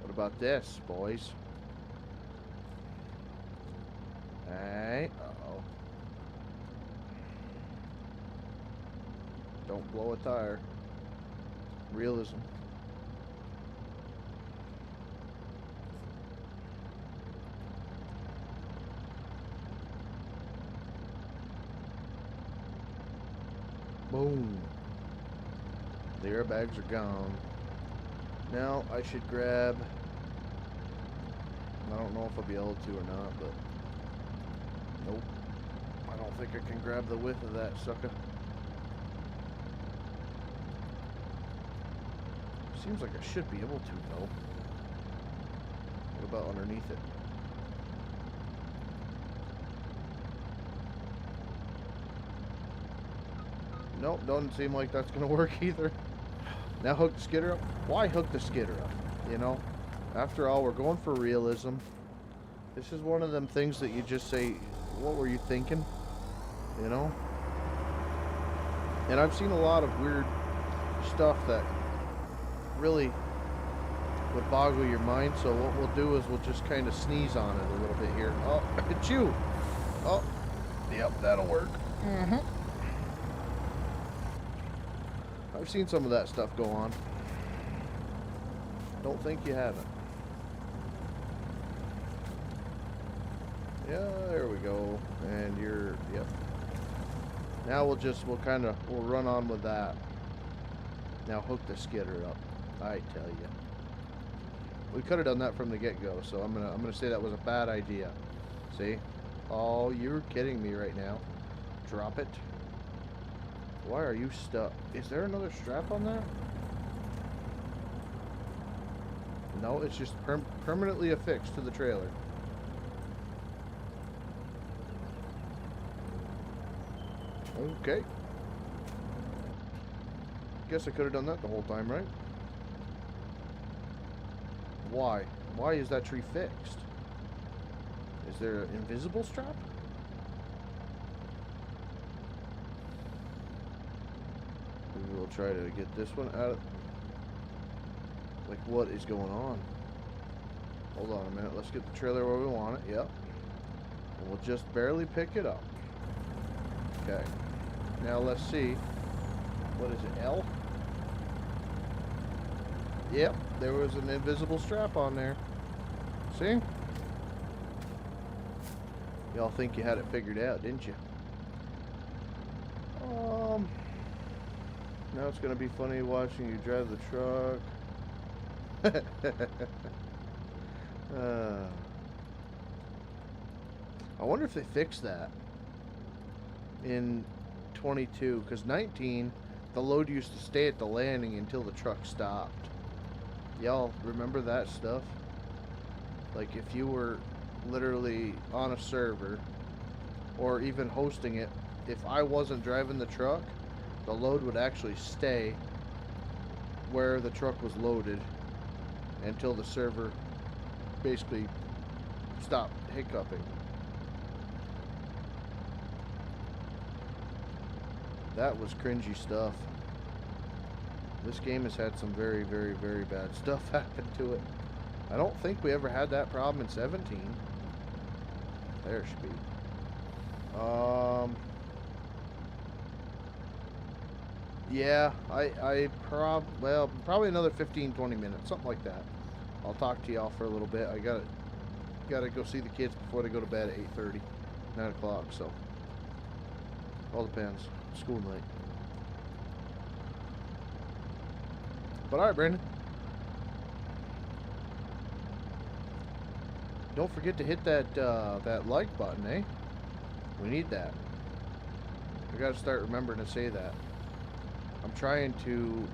What about this, boys? Hey. Uh-oh. Don't blow a tire. Realism. Boom. The airbags are gone. Now I should grab... I don't know if I'll be able to or not, but... Nope. I don't think I can grab the width of that sucker. Seems like I should be able to, though. What about underneath it? Nope, doesn't seem like that's going to work either. Now hook the skidder up? Why hook the skidder up? You know? After all, we're going for realism. This is one of them things that you just say, what were you thinking? You know? And I've seen a lot of weird stuff that really would boggle your mind, so what we'll do is we'll just kind of sneeze on it a little bit here. Oh, it's you! Oh, yep, that'll work. Mm-hmm. I've seen some of that stuff go on. Don't think you haven't. Yeah, there we go. And you're, yep. Now we'll run on with that. Now hook the skidder up. I tell you. We could have done that from the get-go, so I'm gonna say that was a bad idea. See? Oh, you're kidding me right now. Drop it. Why are you stuck? Is there another strap on that? No, it's just permanently affixed to the trailer. Okay. Guess I could have done that the whole time, right? Why? Why is that tree fixed? Is there an invisible strap? Maybe we'll try to get this one out of... Like, what is going on? Hold on a minute. Let's get the trailer where we want it. Yep. And we'll just barely pick it up. Okay. Now let's see. What is it? L? Yep. There was an invisible strap on there. See? Y'all think you had it figured out, didn't you? Now it's gonna be funny watching you drive the truck. I wonder if they fixed that in 22, because 19, the load used to stay at the landing until the truck stopped. Y'all remember that stuff? Like, if you were literally on a server or even hosting it, if I wasn't driving the truck, the load would actually stay where the truck was loaded until the server basically stopped hiccuping. That was cringy stuff. This game has had some very, very, very bad stuff happen to it. I don't think we ever had that problem in 17. There should be. Yeah, probably another 15-20 minutes, something like that. I'll talk to y'all for a little bit. I gotta go see the kids before they go to bed at 8:30, 9 o'clock. So all depends. School night. But all right, Brandon. Don't forget to hit that like button, eh? We need that. I gotta start remembering to say that. I'm trying to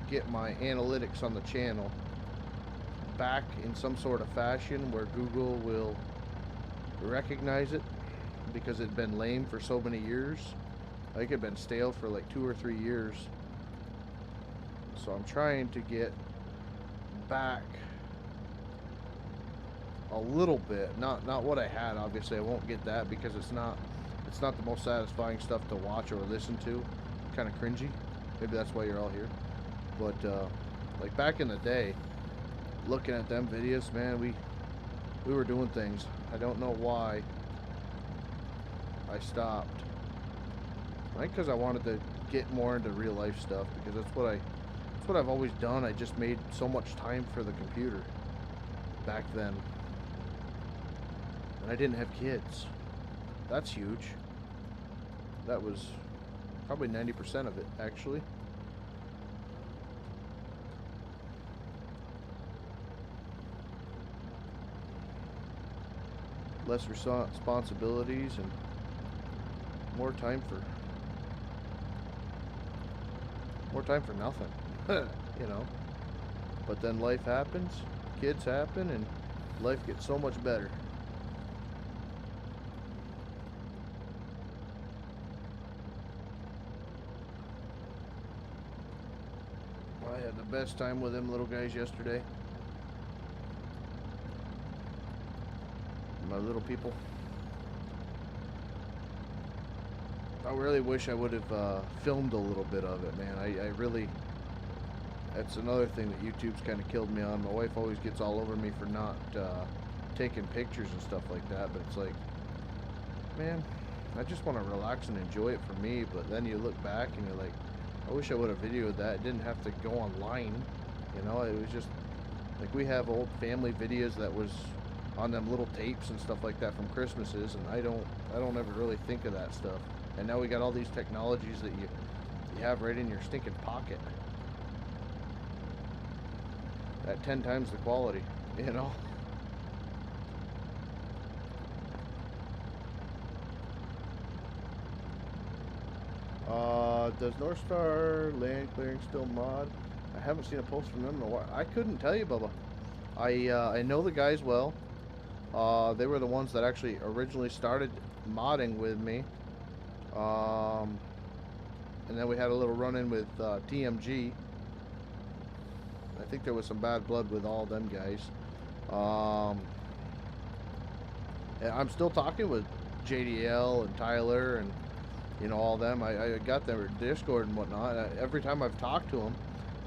get my analytics on the channel back in some sort of fashion where Google will recognize it, because it had been lame for so many years. I think it had been stale for like 2 or 3 years. So I'm trying to get back a little bit, not what I had. Obviously I won't get that because it's not the most satisfying stuff to watch or listen to. Kind of cringy. Maybe that's why you're all here. But like back in the day, looking at them videos, man, we were doing things. I don't know why I stopped. I think because I wanted to get more into real life stuff, because that's what I've always done. I just made so much time for the computer back then. And I didn't have kids. That's huge. That was probably 90% of it, actually. Less responsibilities and more time for nothing. You know. But then life happens, kids happen, and life gets so much better. I had the best time with them little guys yesterday. My little people. I really wish I would have filmed a little bit of it, man. I really... That's another thing that YouTube's kind of killed me on. My wife always gets all over me for not taking pictures and stuff like that, but it's like, man, I just want to relax and enjoy it for me. But then you look back and you're like, I wish I would have videoed that. It didn't have to go online, you know. It was just like, we have old family videos that was on them little tapes and stuff like that from Christmases, and I don't ever really think of that stuff. And now we got all these technologies that you have right in your stinking pocket at 10 times the quality, you know. Does North Star land clearing still mod? I haven't seen a post from them in a while. I couldn't tell you, Bubba. I know the guys well. They were the ones that actually originally started modding with me. Um, and then we had a little run-in with TMG. I think there was some bad blood with all them guys. Um, and I'm still talking with JDL and Tyler and all them. I got their Discord and whatnot. Every time I've talked to them,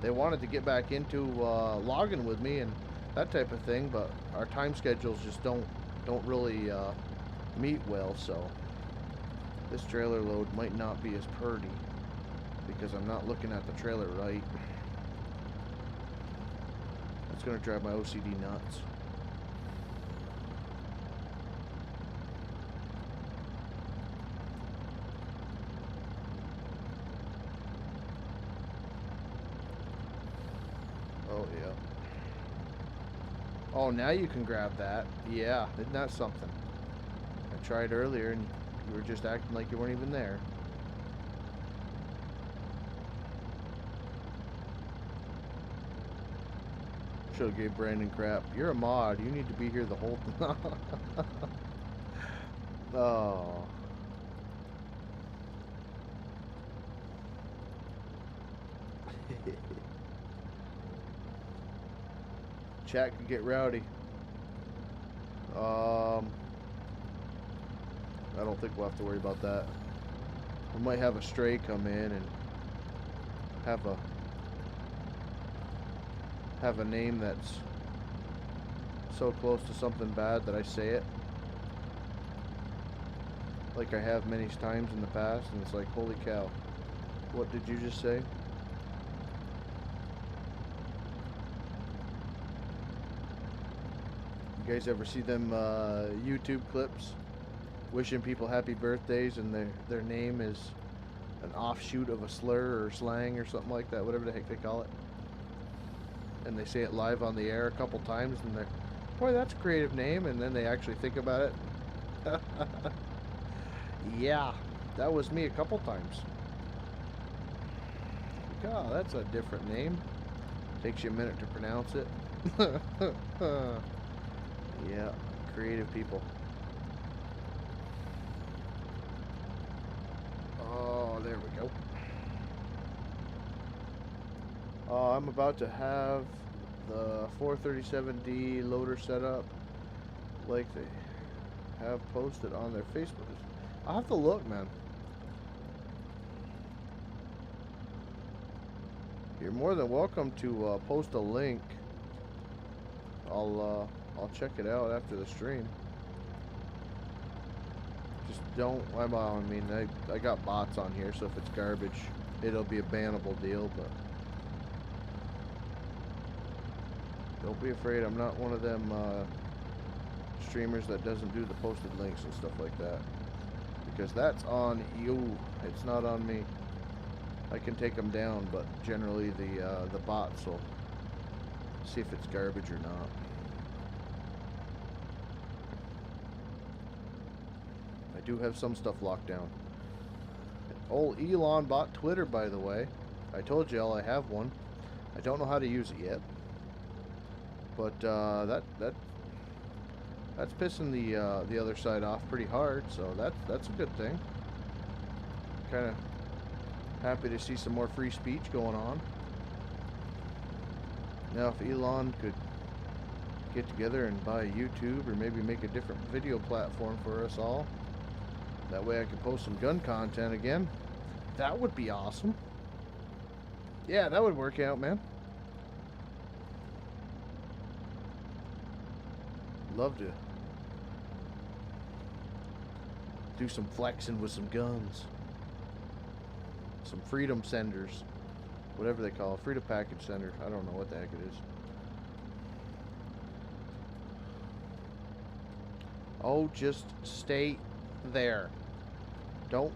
they wanted to get back into logging with me and that type of thing, but our time schedules just don't really meet well. So this trailer load might not be as purty because I'm not looking at the trailer right. That's gonna drive my OCD nuts. Oh yeah. Oh, now you can grab that. Yeah, isn't that something? I tried earlier and you were just acting like you weren't even there. Should've gave Brandon crap. You're a mod. You need to be here the whole time. Oh. Chat could get rowdy. I don't think we'll have to worry about that. We might have a stray come in and have a name that's so close to something bad that I say it. Like I have many times in the past, and it's like, holy cow. What did you just say? You guys ever see them YouTube clips wishing people happy birthdays and their name is an offshoot of a slur or slang or something like that, whatever the heck they call it? And they say it live on the air a couple times and they're, boy, that's a creative name, and then they actually think about it. Yeah, that was me a couple times. Like, oh, that's a different name. Takes you a minute to pronounce it. Yeah, creative people. Oh, there we go. I'm about to have the 437D loader set up like they have posted on their Facebook. I'll have to look, man. You're more than welcome to post a link. I'll check it out after the stream. Just don't. I mean, I got bots on here, so if it's garbage, it'll be a bannable deal. But don't be afraid. I'm not one of them streamers that doesn't do the posted links and stuff like that, because that's on you. It's not on me. I can take them down, but generally the bots will see if it's garbage or not. I do have some stuff locked down. Old Elon bought Twitter, by the way. I told y'all I have one. I don't know how to use it yet, but that's pissing the other side off pretty hard. So that's a good thing. Kind of happy to see some more free speech going on. Now, if Elon could get together and buy YouTube, or maybe make a different video platform for us all, that way I could post some gun content again, that would be awesome. Yeah, that would work out, man. Love to do some flexing with some guns. Some freedom senders. Whatever they call it. Freedom package sender. I don't know what the heck it is. Oh, just stay there. Don't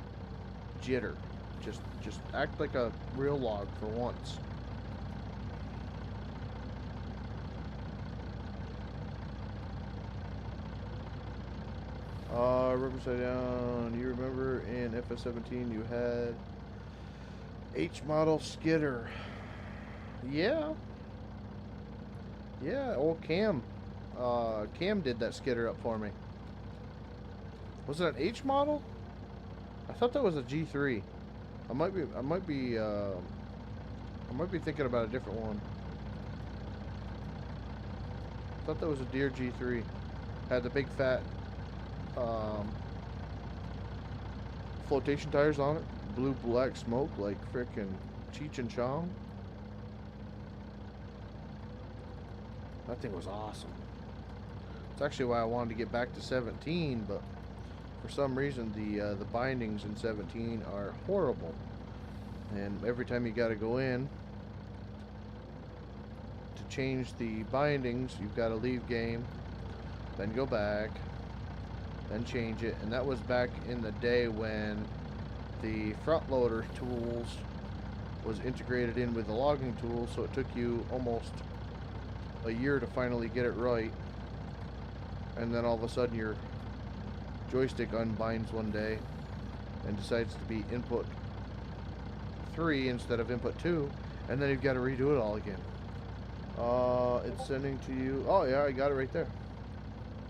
jitter. Just act like a real log for once. Riverside Down. You remember in FS19 you had H model skidder. Yeah. Yeah, old Cam. Cam did that skidder up for me. Was it an H model? I thought that was a G3. I might be thinking about a different one. I thought that was a Deere G3. Had the big fat flotation tires on it. Blue black smoke like frickin' Cheech and Chong. That thing was awesome. It's actually why I wanted to get back to 17, but for some reason the bindings in 17 are horrible. And every time you gotta go in to change the bindings, you've got to leave game, then go back, then change it. And that was back in the day when the front loader tools was integrated in with the logging tool, so it took you almost a year to finally get it right. And then all of a sudden your joystick unbinds one day and decides to be input 3 instead of input 2, and then you've got to redo it all again. It's sending to you. Oh yeah, I got it right there.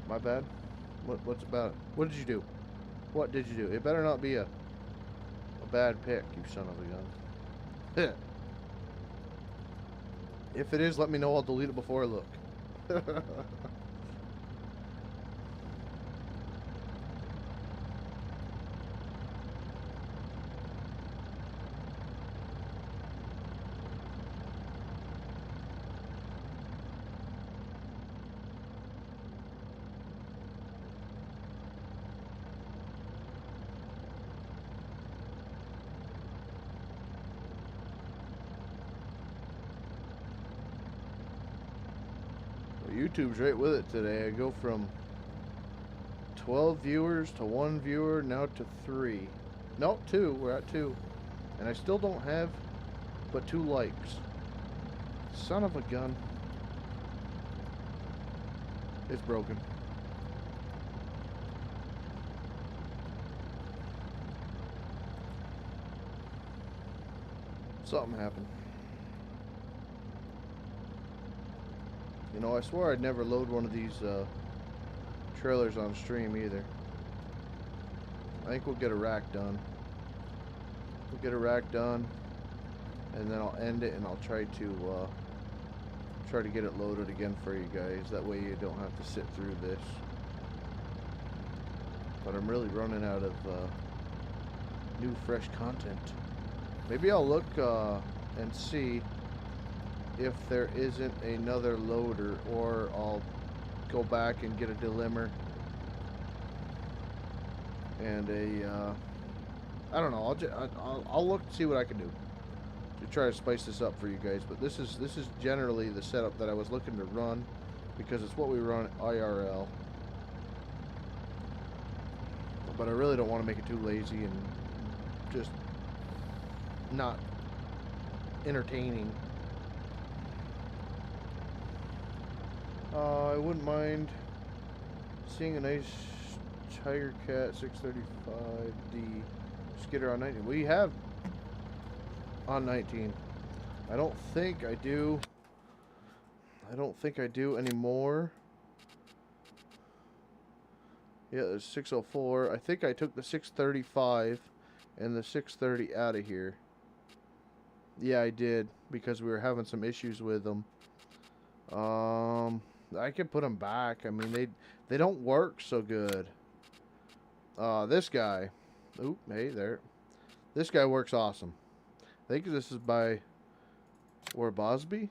My bad. What's about it? What did you do? What did you do? It better not be a bad pick, you son of a gun. If it is, let me know. I'll delete it before I look. YouTube's right with it today. I go from 12 viewers to 1 viewer, now to 3. No, 2. We're at 2. And I still don't have but 2 likes. Son of a gun. It's broken. Something happened. You know, I swore I'd never load one of these trailers on stream either. I think we'll get a rack done. We'll get a rack done, and then I'll end it, and I'll try to get it loaded again for you guys. That way you don't have to sit through this. But I'm really running out of new, fresh content. Maybe I'll look and see if there isn't another loader, or I'll go back and get a delimber and I don't know. I'll look to see what I can do to try to spice this up for you guys. But this is generally the setup that I was looking to run, because it's what we run IRL. But I really don't want to make it too lazy and just not entertaining. I wouldn't mind seeing a nice Tiger Cat 635D skidder on 19. We have on 19. I don't think I do anymore. Yeah, there's 604. I think I took the 635 and the 630 out of here. Yeah, I did, because we were having some issues with them. I could put them back. I mean, they don't work so good. This guy. Oop, hey there. This guy works awesome. I think this is by Bosby.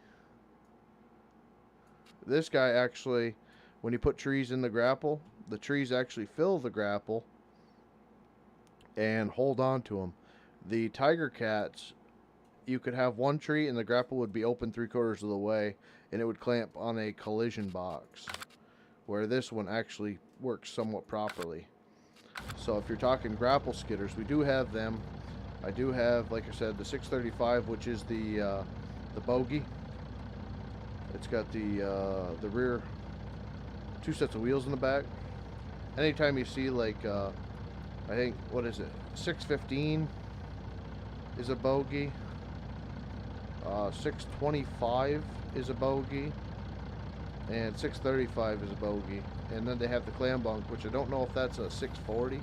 This guy actually, when you put trees in the grapple, the trees actually fill the grapple and hold on to them. The Tiger Cats, you could have one tree and the grapple would be open 3/4 of the way, and it would clamp on a collision box, where this one actually works somewhat properly. So if you're talking grapple skidders, we do have them. I do have, like I said, the 635, which is the bogey. It's got the rear 2 sets of wheels in the back. Anytime you see, like, I think, what is it, 615 is a bogey. 625 is a bogey. and 635 is a bogey. And then they have the clam bunk, which I don't know if that's a 640.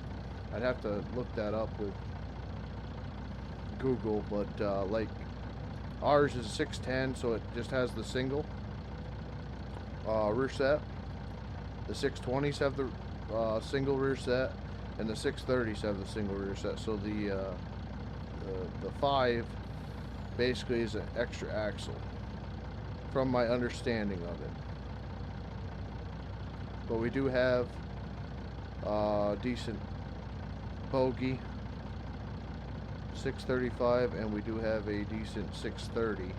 I'd have to look that up with Google, but like ours is a 610, so it just has the single rear set. The 620s have the single rear set, and the 630s have the single rear set. So the 5 basically is an extra axle, from my understanding of it. But we do have decent bogey 635, and we do have a decent 630.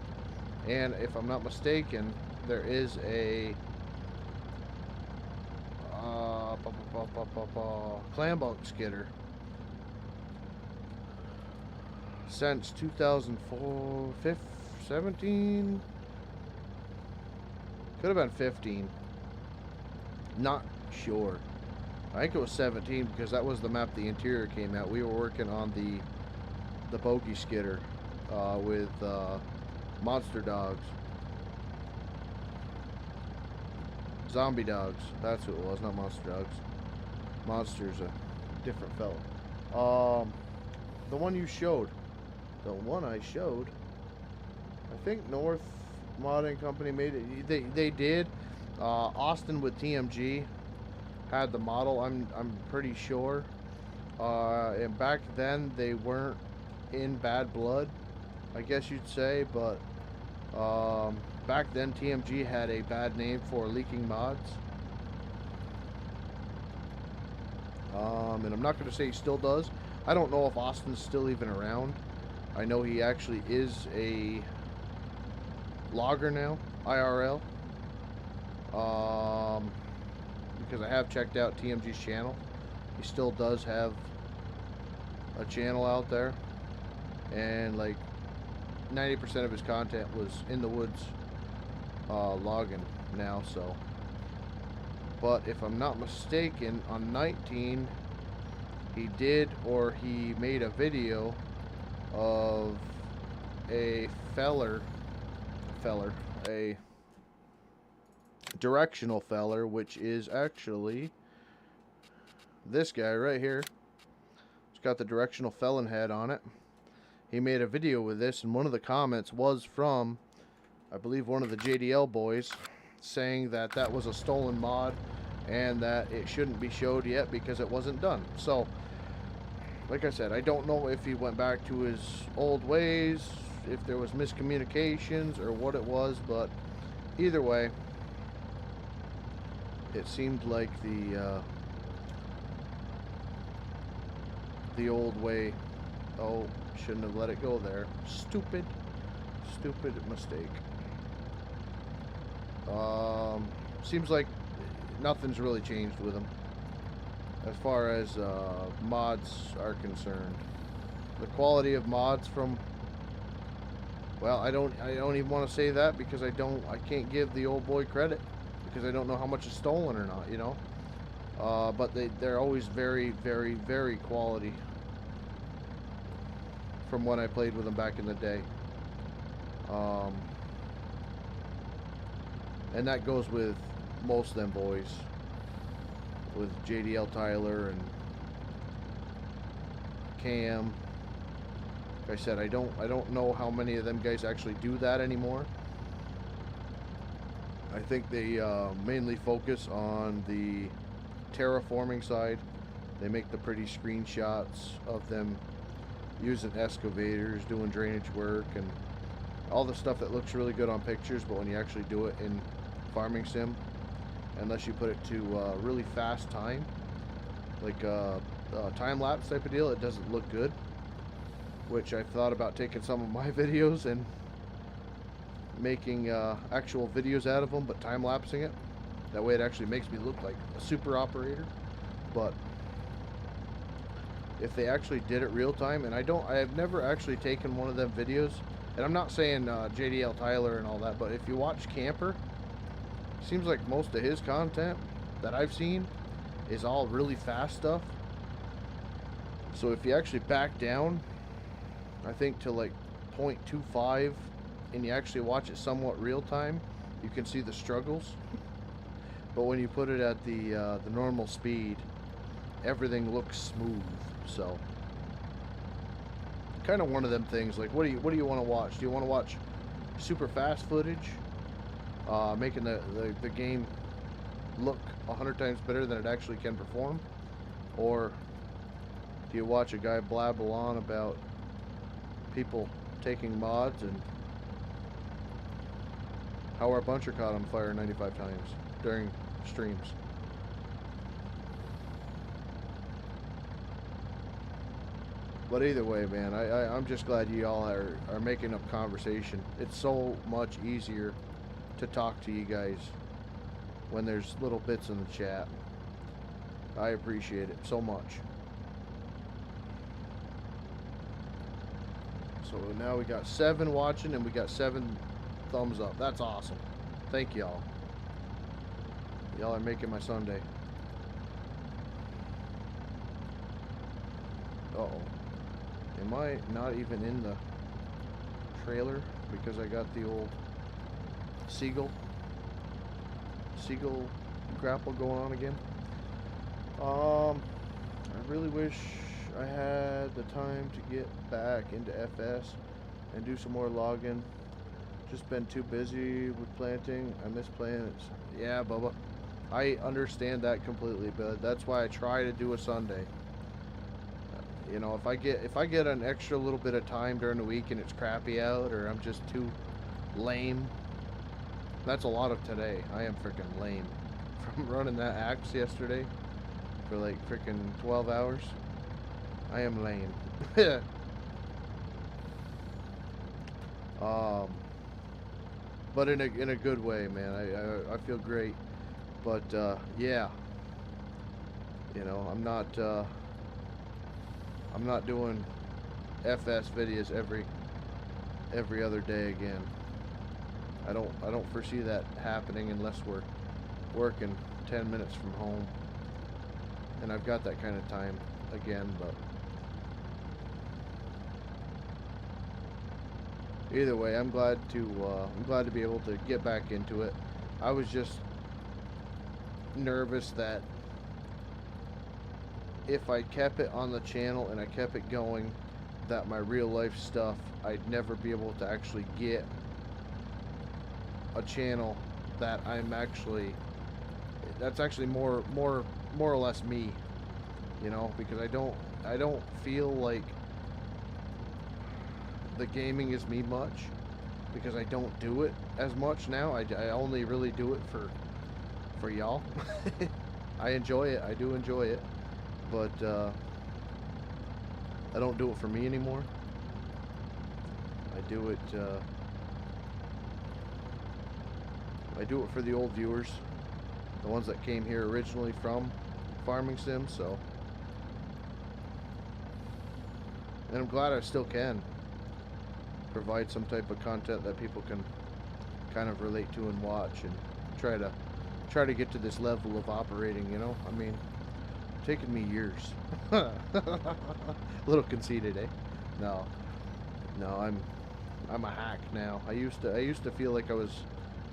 And if I'm not mistaken, there is a clam bunk skidder since 2004, 17, could have been 15, not sure. I think it was 17 because that was the map the interior came out. We were working on the bogey skidder with monster dogs, zombie dogs. That's who it was, not monster dogs. Monster's a different fellow. The one you showed, the one I showed, I think North Modding Company made it. They did. Austin with TMG had the model. I'm pretty sure. And back then they weren't in bad blood, I guess you'd say. But back then TMG had a bad name for leaking mods. And I'm not going to say he still does. I don't know if Austin's still even around. I know he actually is a logger now, IRL. Because I have checked out TMG's channel. He still does have a channel out there. And like 90% of his content was in the woods logging now, so. But if I'm not mistaken, on 19, he did, or he made a video of a a directional feller, which is actually this guy right here. It's got the directional felon head on it. He made a video with this, and one of the comments was from, I believe, one of the JDL boys, saying that that was a stolen mod and that it shouldn't be showed yet because it wasn't done. So like I said, I don't know if he went back to his old ways, if there was miscommunications or what it was, but either way, it seemed like the old way. Oh, shouldn't have let it go there. Stupid mistake. Seems like nothing's really changed with him as far as mods are concerned. The quality of mods from, well, I don't even want to say that because I can't give the old boy credit because I don't know how much is stolen or not, you know. But they're always very, very, very quality from when I played with them back in the day. And that goes with most of them boys, with JDL Tyler and Cam. Like I said, I don't know how many of them guys actually do that anymore. I think they mainly focus on the terraforming side. They make the pretty screenshots of them using excavators, doing drainage work, and all the stuff that looks really good on pictures, but when you actually do it in farming sim, unless you put it to really fast time, like a time-lapse type of deal, it doesn't look good. Which I've thought about taking some of my videos and making actual videos out of them, but time-lapsing it. That way it actually makes me look like a super operator. But if they actually did it real time, and I have never actually taken one of them videos, and I'm not saying JDL Tyler and all that, but if you watch Camper, seems like most of his content that I've seen is all really fast stuff. So if you actually back down, I think to like 0.25, and you actually watch it somewhat real time, you can see the struggles. but when you put it at the normal speed, everything looks smooth. So kind of one of them things. Like, what do you want to watch? Do you want to watch super fast footage, making the game look 100 times better than it actually can perform, or do you watch a guy blabble on about people taking mods and how our buncher caught on fire 95 times during streams? But either way, man, I'm just glad you all are making up conversation. It's so much easier to talk to you guys when there's little bits in the chat. I appreciate it so much. So now we got 7 watching and we got 7 thumbs up. That's awesome. Thank y'all. Y'all are making my Sunday. Uh-oh. Am I not even in the trailer because I got the old seagull grapple going on again? I really wish I had the time to get back into FS and do some more logging. Just been too busy with planting. I miss playing it. Yeah, Bubba. I understand that completely, but that's why I try to do a Sunday. You know, if I get an extra little bit of time during the week and it's crappy out, or I'm just too lame. That's a lot of today. I am freaking lame from running that axe yesterday for like freaking 12 hours. I am lame. But in a good way, man. I feel great. But yeah, you know, I'm not doing FS videos every other day again. I don't foresee that happening unless we're working 10 minutes from home, and I've got that kind of time again. But either way, I'm glad to be able to get back into it. I was just nervous that if I kept it on the channel and I kept it going, that my real life stuff, I'd never be able to actually get a channel that that's actually more or less me, you know, because I don't feel like the gaming is me much, because I don't do it as much now. I only really do it for y'all. I enjoy it. I do enjoy it. But I don't do it for me anymore. I do it for the old viewers, the ones that came here originally from Farming Sim. So, and I'm glad I still can provide some type of content that people can kind of relate to and watch, and try to get to this level of operating. You know, I mean, taken me years. A little conceited, eh? No, I'm a hack now. I used to feel like I was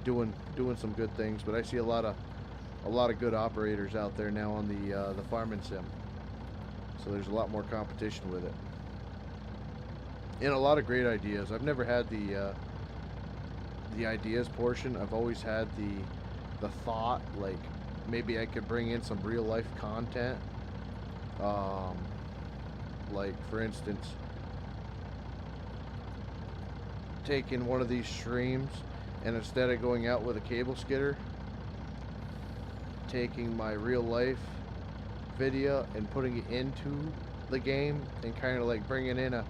doing some good things, but I see a lot of good operators out there now on the farming sim. So there's a lot more competition with it, and a lot of great ideas. I've never had the ideas portion. I've always had the thought, like, maybe I could bring in some real life content. Like, for instance, taking one of these streams and instead of going out with a cable skidder, taking my real life video and putting it into the game, and kind of like bringing in a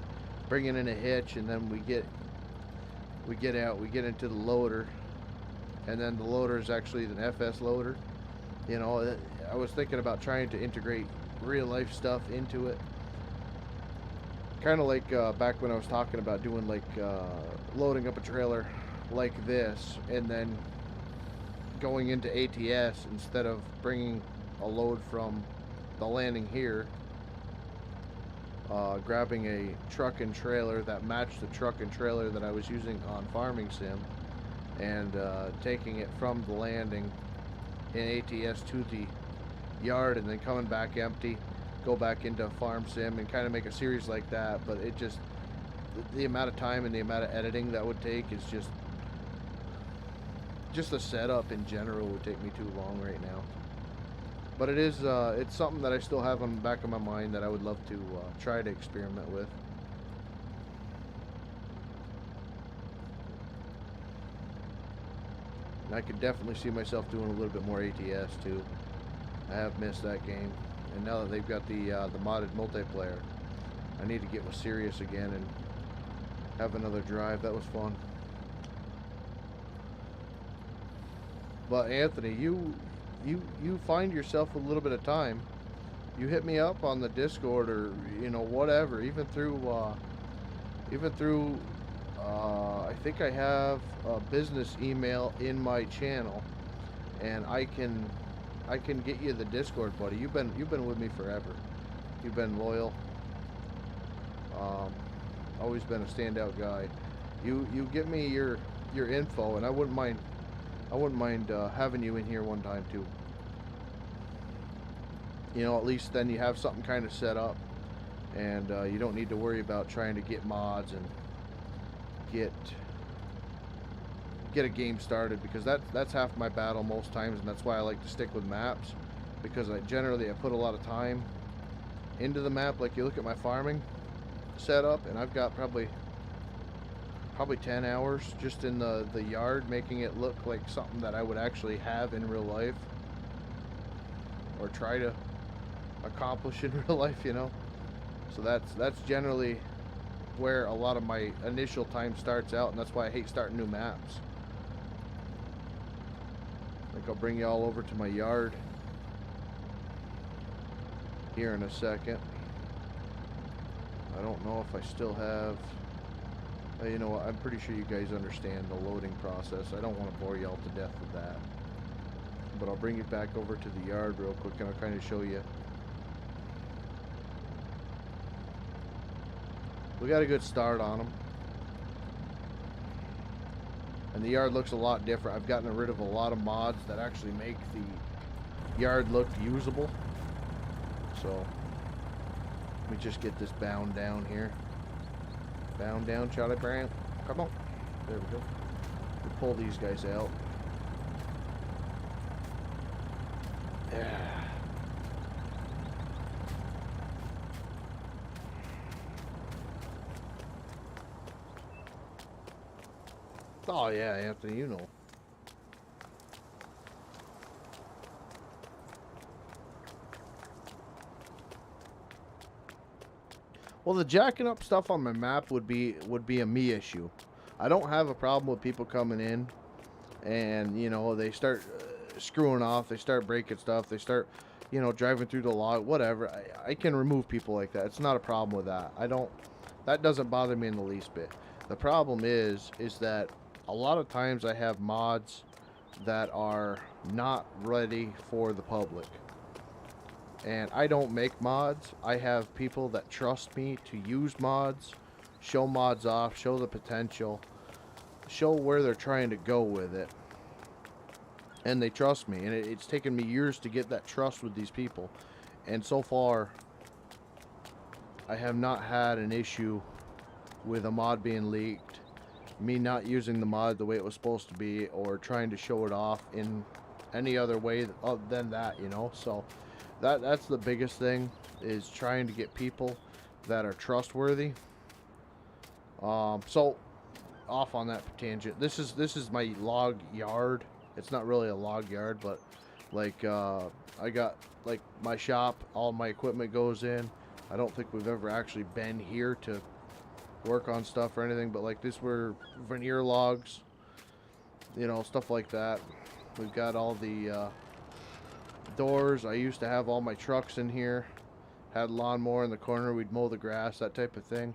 hitch, and then we get into the loader, and then the loader is actually an FS loader. You know, I was thinking about trying to integrate real life stuff into it. Kind of like back when I was talking about doing like loading up a trailer like this and then going into ATS instead of bringing a load from the landing here, grabbing a truck and trailer that matched the truck and trailer that I was using on Farming Sim, and taking it from the landing in ATS to the yard and then coming back empty, go back into farm sim and kind of make a series like that. But it just, the amount of time and the amount of editing that would take is just the setup in general would take me too long right now. But it is, it's something that I still have on the back of my mind that I would love to try to experiment with. And I could definitely see myself doing a little bit more ATS too. I have missed that game, and now that they've got the modded multiplayer, I need to get with Sirius again and have another drive. That was fun. But Anthony, you find yourself a little bit of time. You hit me up on the Discord or whatever, even through I think I have a business email in my channel, and I can get you the Discord, buddy. You've been with me forever. You've been loyal. Always been a standout guy. You give me your info, and I wouldn't mind having you in here one time too. At least then you have something kind of set up, and you don't need to worry about trying to get mods and get a game started, because that's half my battle most times, and that's why I like to stick with maps, because I put a lot of time into the map. Like, you look at my farming setup, and I've got probably 10 hours just in the yard, making it look like something that I would actually have in real life, or try to accomplish in real life, So that's generally where a lot of my initial time starts out, and that's why I hate starting new maps. Like, I'll bring you all over to my yard here in a second. I don't know if I still have... You know what, I'm pretty sure you guys understand the loading process. I don't want to bore y'all to death with that. But I'll bring you back over to the yard real quick, and I'll kind of show you. We got a good start on them. And the yard looks a lot different. I've gotten rid of a lot of mods that actually make the yard look usable. So, let me just get this bound down here. Bound down, Charlie Brown. Come on. There we go. We'll pull these guys out. Yeah. Oh yeah, Anthony, you know. Well, the jacking up stuff on my map would be a me issue. I don't have a problem with people coming in and, they start screwing off, they start breaking stuff, they start, driving through the log, whatever. I can remove people like that. It's not a problem with that. That doesn't bother me in the least bit. The problem is that a lot of times I have mods that are not ready for the public. And I don't make mods. I have people that trust me to use mods, show mods off, show the potential, show where they're trying to go with it. And they trust me. And it's taken me years to get that trust with these people. And so far, I have not had an issue with a mod being leaked, me not using the mod the way it was supposed to be, or trying to show it off in any other way than that, So that's the biggest thing, is trying to get people that are trustworthy. So off on that tangent. This is my log yard. It's not really a log yard, but like I got like my shop, all my equipment goes in. I don't think we've ever actually been here to work on stuff or anything, but like this were veneer logs, stuff like that. We've got all the doors. I used to have all my trucks in here, had a lawnmower in the corner, we'd mow the grass, that type of thing.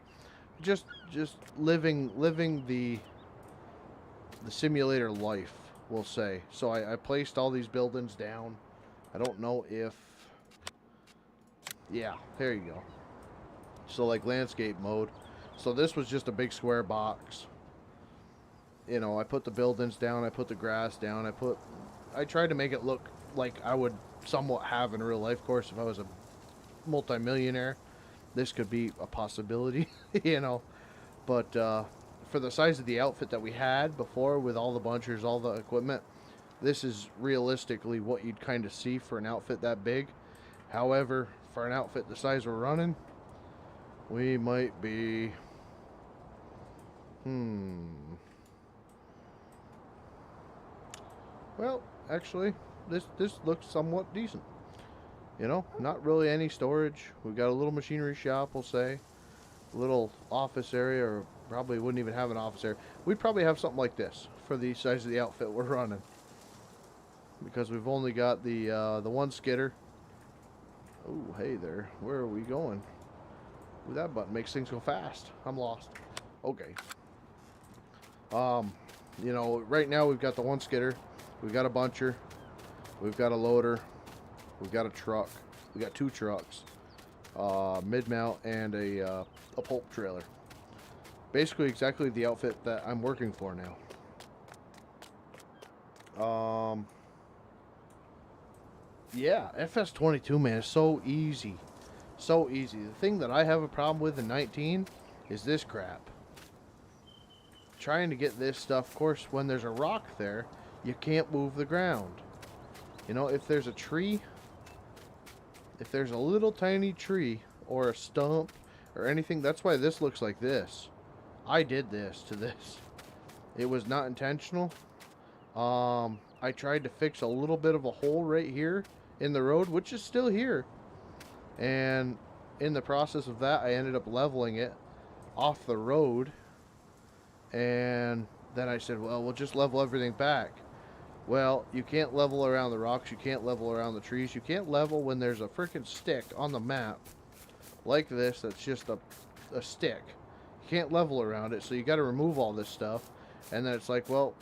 Just living the simulator life, we'll say. So I placed all these buildings down. I don't know if, yeah, there you go. So like landscape mode. So this was just a big square box. I put the buildings down, I put the grass down, I tried to make it look like I would somewhat have in real life. Of course, if I was a multimillionaire, this could be a possibility, you know. But for the size of the outfit that we had before, with all the bunchers, all the equipment, this is realistically what you'd kind of see for an outfit that big. However, for an outfit the size we're running, we might be... Well, actually, this looks somewhat decent. You know, not really any storage. We've got a little machinery shop, we'll say. A little office area, or probably wouldn't even have an office area. We'd probably have something like this for the size of the outfit we're running. Because we've only got the one skidder. Oh, hey there. Where are we going? Ooh, that button makes things go fast. I'm lost. Okay. You know, right now we've got the one skidder. We've got a buncher. We've got a loader. We've got a truck. We got 2 trucks. Mid-mount and a pulp trailer. Basically exactly the outfit that I'm working for now. Yeah, FS19, man, is so easy. So easy. The thing that I have a problem with in 19 is this crap. Trying to get this stuff, of course, when there's a rock there, you can't move the ground. You know, if there's a tree, if there's a little tiny tree or a stump or anything, that's why this looks like this. I did this to this. It was not intentional. I tried to fix a little bit of a hole right here in the road, which is still here. And in the process of that, I ended up leveling it off the road. And then I said, well, we'll just level everything back. Well, you can't level around the rocks. You can't level around the trees. You can't level when there's a freaking stick on the map like this that's just a stick. You can't level around it, so you got to remove all this stuff. And then it's like, well,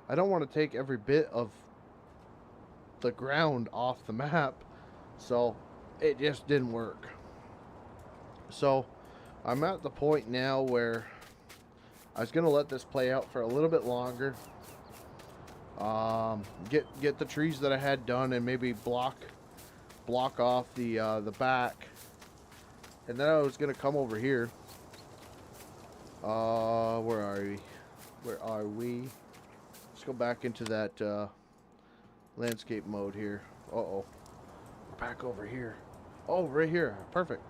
I don't want to take every bit of the ground off the map, so it just didn't work. So I'm at the point now where I was gonna let this play out for a little bit longer. Get the trees that I had done and maybe block off the back, and then I was gonna come over here. Where are we? Where are we? Let's go back into that landscape mode here. Uh-oh. We're back over here. Oh, right here. Perfect.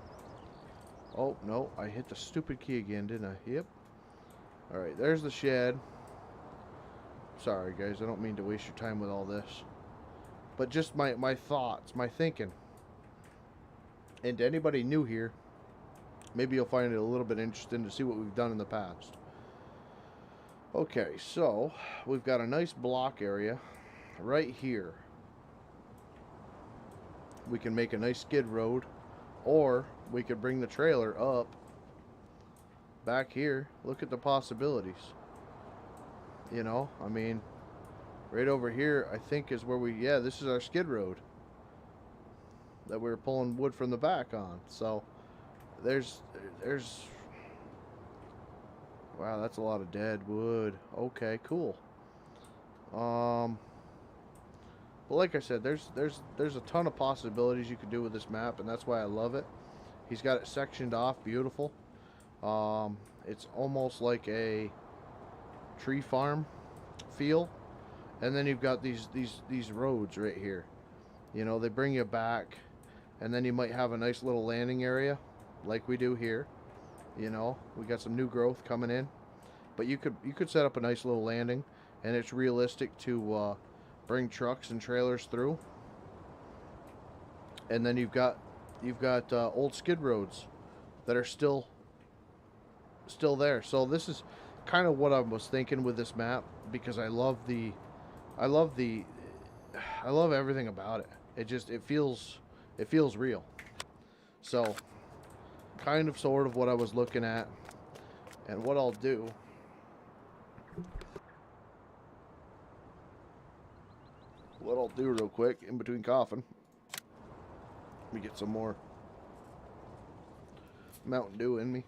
Oh, no. I hit the stupid key again, didn't I? Yep. Alright, there's the shed. Sorry, guys. I don't mean to waste your time with all this. But just my thoughts, my thinking. And to anybody new here, maybe you'll find it a little bit interesting to see what we've done in the past. Okay, so we've got a nice block area right here. We can make a nice skid road, or we could bring the trailer up back here. Look at the possibilities. You know, I mean, right over here, I think is where yeah, this is our skid road that we were pulling wood from the back on. So there's wow, that's a lot of dead wood. Okay, cool. But like I said, there's a ton of possibilities you could do with this map, and that's why I love it. He's got it sectioned off, beautiful. It's almost like a tree farm feel, and then you've got these roads right here. You know, they bring you back, and then you might have a nice little landing area, like we do here. You know, we got some new growth coming in, but you could set up a nice little landing, and it's realistic to bring trucks and trailers through. And then you've got old skid roads that are still there. So this is kind of what I was thinking with this map, because I love everything about it. It feels real. So kind of sort of what I was looking at. And what I'll do, real quick in between coughing, let me get some more Mountain Dew in me.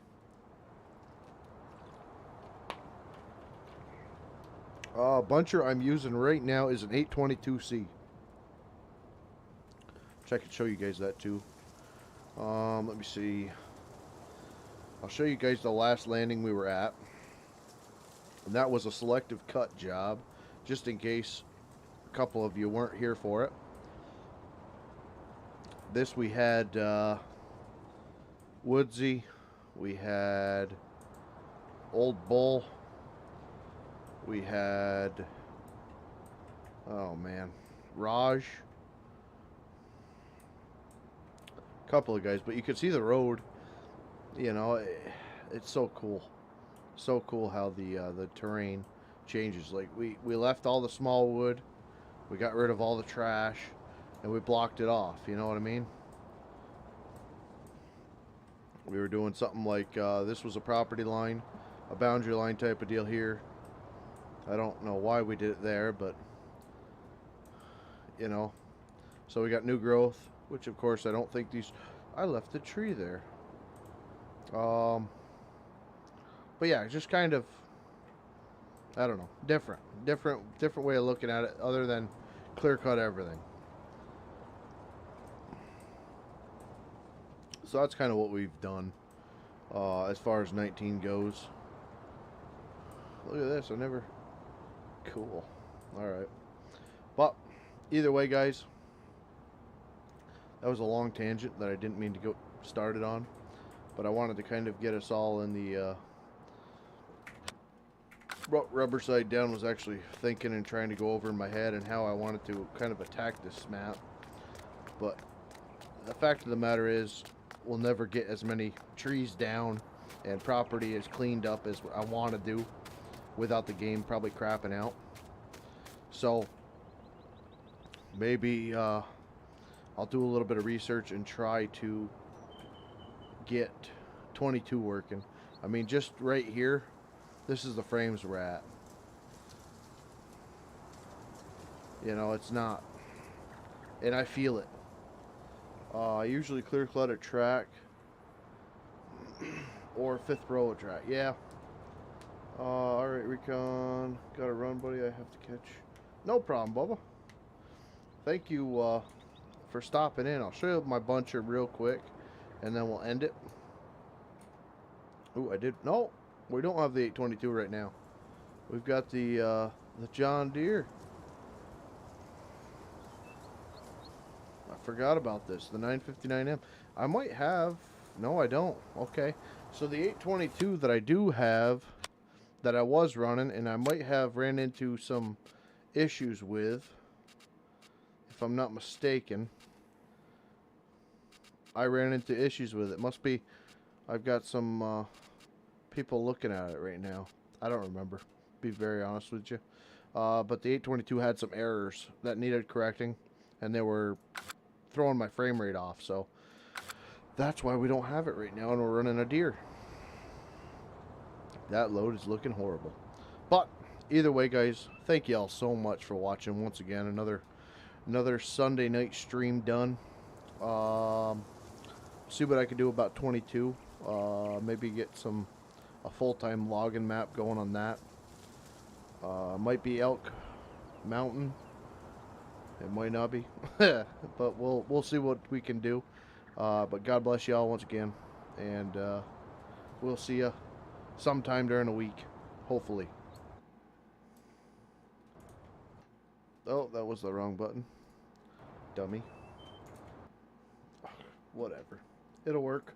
Buncher I'm using right now is an 822C. Wish I could show you guys that too. Let me see. I'll show you guys the last landing we were at. And that was a selective cut job, just in case a couple of you weren't here for it. This we had Woodsy, we had Old Bull, we had, oh man, Raj, a couple of guys, but you could see the road. You know, it's so cool. So cool how the terrain changes. Like we left all the small wood, we got rid of all the trash, and we blocked it off. You know what I mean? We were doing something like this was a property line, a boundary line type of deal here. I don't know why we did it there, but you know. So we got new growth, which of course I don't think these. I left the tree there. But yeah, just kind of, I don't know, different way of looking at it, other than clear cut everything. So that's kind of what we've done as far as 19 goes. Look at this, cool. All right, but either way, guys, that was a long tangent that I didn't mean to go started on. But I wanted to kind of get us all in the rubber side down. Was actually thinking and trying to go over in my head and how I wanted to kind of attack this map. But the fact of the matter is, we'll never get as many trees down and property as cleaned up as I want to do without the game probably crapping out. So maybe I'll do a little bit of research and try to get 22 working. I mean, just right here, this is the frames we're at. You know, it's not, and I feel it. I usually clear clutter track or fifth row track. Yeah. All right, Recon, gotta run, buddy. I have to catch. No problem, Bubba. Thank you for stopping in. I'll show you my buncher real quick, and then we'll end it. Ooh, I did. No, we don't have the 822 right now. We've got the John Deere. I forgot about this. The 959M. I might have. No, I don't. Okay. So the 822 that I do have, that I was running, and I might have ran into some issues with, if I'm not mistaken. I ran into issues with it. Must be, I've got some people looking at it right now. I don't remember, to be very honest with you. But the 822 had some errors that needed correcting, and they were throwing my frame rate off. So that's why we don't have it right now, and we're running a Deere. That load is looking horrible. But either way, guys, thank you all so much for watching once again. Another Sunday night stream done. See what I can do about 22. Maybe get a full-time logging map going on that. Might be Elk Mountain. It might not be, but we'll see what we can do. But God bless y'all once again, and we'll see you sometime during the week, hopefully. Oh, that was the wrong button. Dummy. Whatever. It'll work.